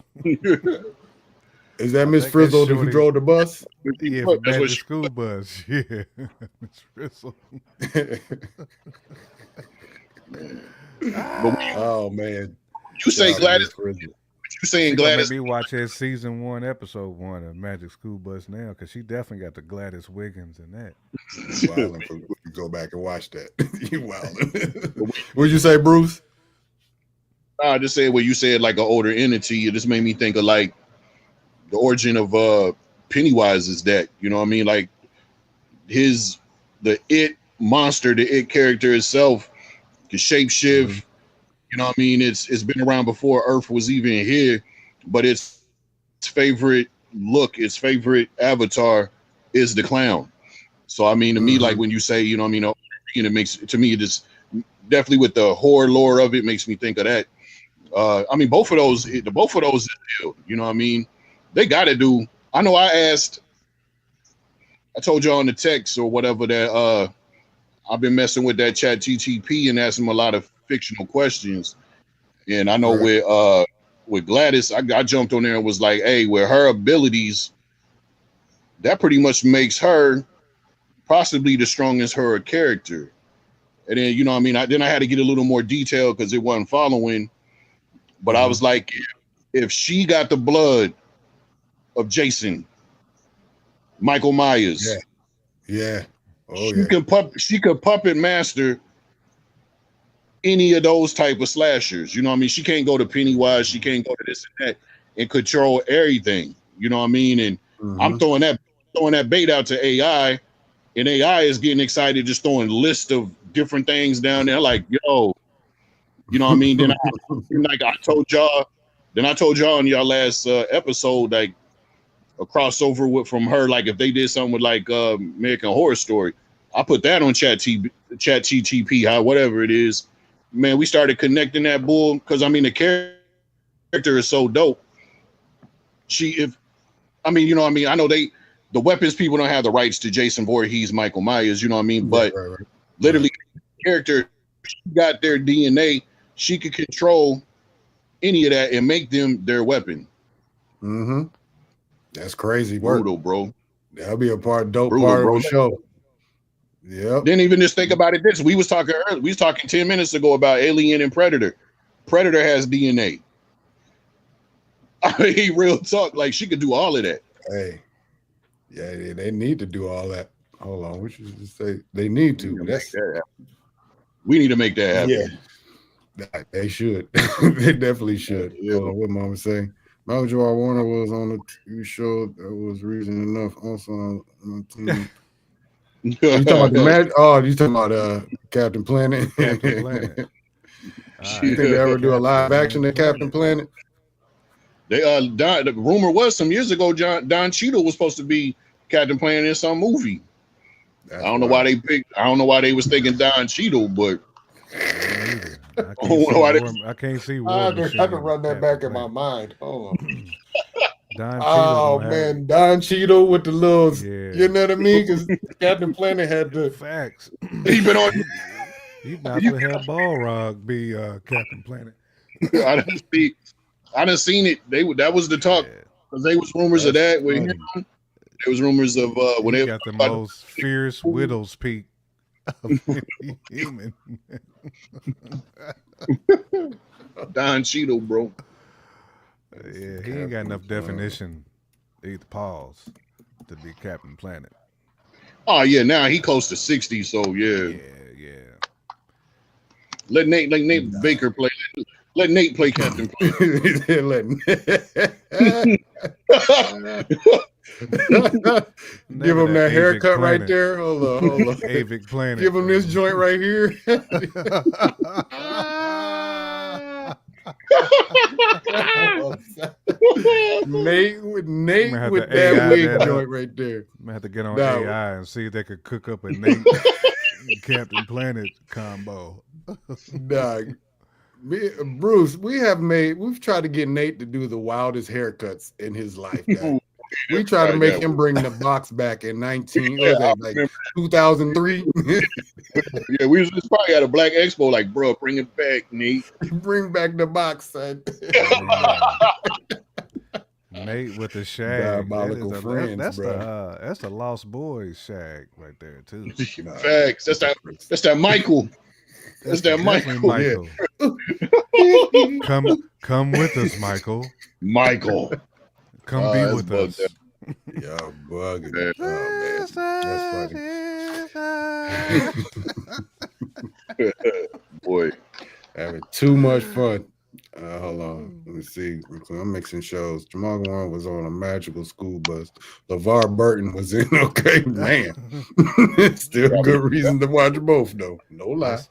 Is that Miss Frizzle who drove the bus? Yeah, for Magic School Bus. Yeah, Miss Frizzle. Oh man, you say Gladys? You saying Gladys? Made me watch that season 1, episode 1 of Magic School Bus now because she definitely got the Gladys Wiggins in that. You go back and watch that. You wildin'. What'd you say, Bruce? I just said what you said, like an older entity. It just made me think of like the origin of Pennywise is that, you know what I mean? Like the it monster, the it character itself can shapeshift. Mm-hmm. You know what I mean? It's been around before Earth was even here, but its favorite look, its favorite avatar is the clown. So I mean, to me, like when you say, you know what I mean, it makes to me just definitely with the horror lore of it makes me think of that. I mean, both of those is ill, you know what I mean? They got to do. I know I told y'all on the text or whatever that I've been messing with that chat GTP and asking them a lot of fictional questions. And I know with Gladys, I jumped on there and was like, hey, with her abilities, that pretty much makes her possibly the strongest horror character. And then, you know what I mean? Then I had to get a little more detail because it wasn't following. But I was like, if she got the blood of Jason, Michael Myers, she could puppet master any of those type of slashers. You know what I mean? She can't go to Pennywise, she can't go to this and that and control everything. You know what I mean? And I'm throwing that bait out to AI, and AI is getting excited, just throwing lists of different things down there. Like, yo, you know what I mean? Then I told y'all in y'all last episode, like a crossover from her, like if they did something with like American Horror Story, I put that on Chat GTP, whatever it is. Man, we started connecting that bull because I mean the character is so dope. I know the weapons people don't have the rights to Jason Voorhees, Michael Myers, you know what I mean? But literally, the character, she got their DNA, she could control any of that and make them their weapon. Mm-hmm. That's crazy work. Brutal, bro. That'll be a part of the show. Yeah. Then even just think about it this. We was talking 10 minutes ago about Alien and Predator. Predator has DNA. I mean, real talk. Like she could do all of that. Hey. Yeah, they need to do all that. Hold on. We should just say they need to. We need to make that happen. Yeah. They should. They definitely should. Yeah. What Mama saying? Michael J.R. Warner was on the TV show. That was reason enough. Also on the team. You talking about the match? Oh, you talking about Captain Planet? Captain Planet. You think they ever do a live action of Captain Planet? They the rumor was some years ago Don Cheadle was supposed to be Captain Planet in some movie. I don't know why they was thinking Don Cheadle, but neither. I can't see I War can Machine. run that back in my mind. Hold on. Don Oh Cheadle man, Don Cheadle with the little, Yeah. you know what I mean? Because Captain Planet had the facts. He been on. He might as well have Balrog be Captain Planet. I done seen it. That was the talk because they was rumors of that. With him. There was rumors of when he they got the most fierce widow's peak of any human. Don Cheadle, bro. Yeah, he ain't got enough definition. Either pause to be Captain Planet. Oh yeah, now he close to 60, so yeah. Let Nate Baker play. Let Nate play Captain Planet. Give him that haircut right there. Hold on. Avic Planet. Give him this joint right here. Nate with that wig joint right there. I'm gonna have to get on AI and see if they could cook up a Nate Captain Planet combo. Dog. Bruce, we've tried to get Nate to do the wildest haircuts in his life. We tried to make him bring the box back in 2003. Yeah, we was probably at a Black Expo, like, bro, bring it back, Nate. Bring back the box, son. Nate with the shag. Diabolical friends, that's bro. That's the Lost Boys shag right there too. Facts. That's that Michael. That's that Michael. Yeah. Come with us, Michael. Michael. Come be with us. Y'all bugging. Oh, man. That's funny. Boy. Having too much fun. Hold on. Let me see. I'm mixing shows. Jamal Warren was on a magical school bus. LeVar Burton was in. Okay, man. Still a good reason to watch both, though. No lie. That's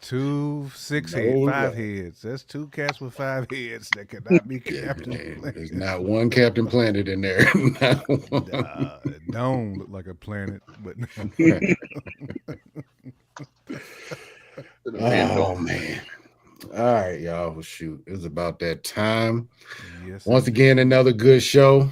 five heads. That's two cats with 5 heads that cannot be Captain Planet. There's not one Captain Planet in there. Not one. Don't look like a planet, but oh man. All right, y'all. Well, shoot, it's about that time. Yes. Once again, another good show.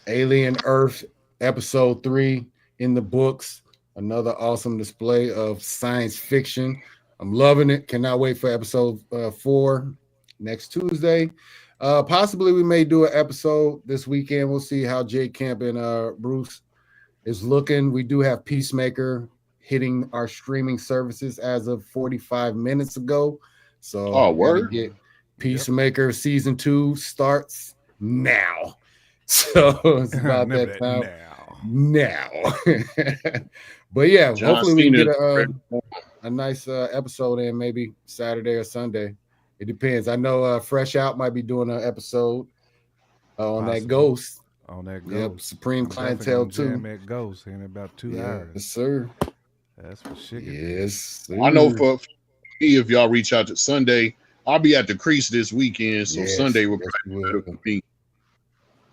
Alien Earth, episode 3 in the books. Another awesome display of science fiction. I'm loving it. Cannot wait for episode 4 next Tuesday. Possibly we may do an episode this weekend. We'll see how Jake Camp and Bruce is looking. We do have Peacemaker hitting our streaming services as of 45 minutes ago. So word. Get Peacemaker season 2 starts now. So it's about that time now. But yeah, hopefully we can get a nice episode in maybe Saturday or Sunday. It depends. I know Fresh Out might be doing an episode on that Ghost. On that Ghost. Yep, Supreme Clientele too. That Ghost in about 2 hours. Yes, sir. That's for sure. Yes, sir. I know for me, if y'all reach out to Sunday, I'll be at the Crease this weekend, so Sunday will be better for me.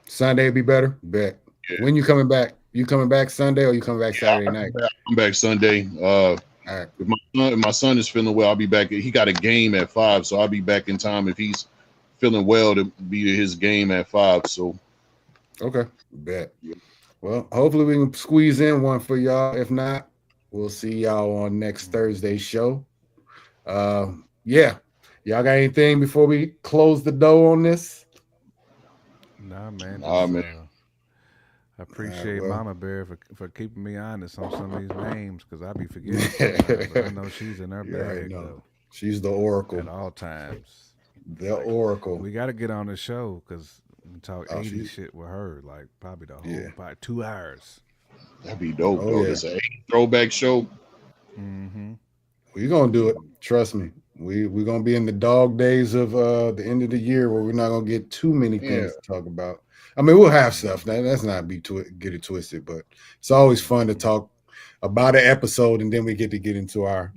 Sunday will be better? Bet. Yeah. When you coming back? You coming back Sunday or you coming back Saturday night? I'm back Sunday. All right. If my son is feeling well, I'll be back. He got a game at 5, so I'll be back in time if he's feeling well to be at his game at 5. So okay, bet. Yeah. Well, hopefully we can squeeze in one for y'all. If not, we'll see y'all on next Thursday's show. Yeah. Y'all got anything before we close the door on this? Nah, man. Man. I appreciate Mama Bear for keeping me honest on some of these names because I be forgetting. But I know she's in her bag though. She's the oracle at all times. The oracle. We got to get on the show because we talk 80 shit with her, like probably the whole probably 2 hours. That'd be dope. Though. It's a throwback show. Mm-hmm. We're gonna do it. Trust me. We're gonna be in the dog days of the end of the year where we're not gonna get too many things to talk about. I mean, we'll have stuff. That's not get it twisted, but it's always fun to talk about an episode and then we get into our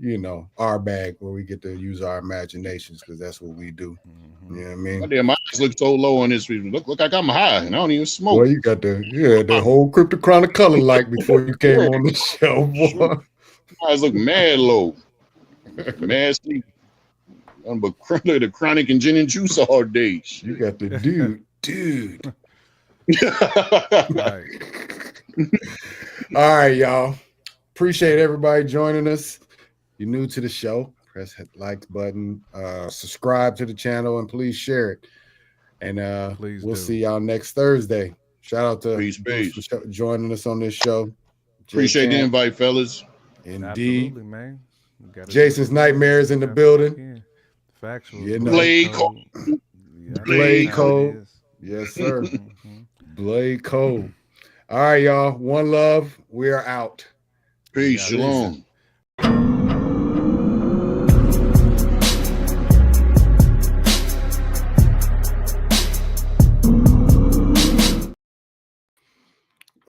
bag where we get to use our imaginations because that's what we do. Mm-hmm. You know what I mean? Oh, damn, my eyes look so low on this. Look like I'm high and I don't even smoke. Well, you got the whole Cryptochronic color light before you came on the show, boy. My eyes look mad low. Mad sleep. but the chronic and gin and juice all day. You got the dude. Right. All right, y'all. Appreciate everybody joining us. You're new to the show, press that like button, subscribe to the channel, and please share it. And we'll see y'all next Thursday. Shout out to Peace. for joining us on this show. Appreciate the invite, fellas. Indeed. Absolutely, man. Jason's Nightmares in the building. Factual. You know. Blade Cole. Blade Cole. Yes, sir. Blade Cole. All right, y'all. One love. We are out. Peace. Shalom.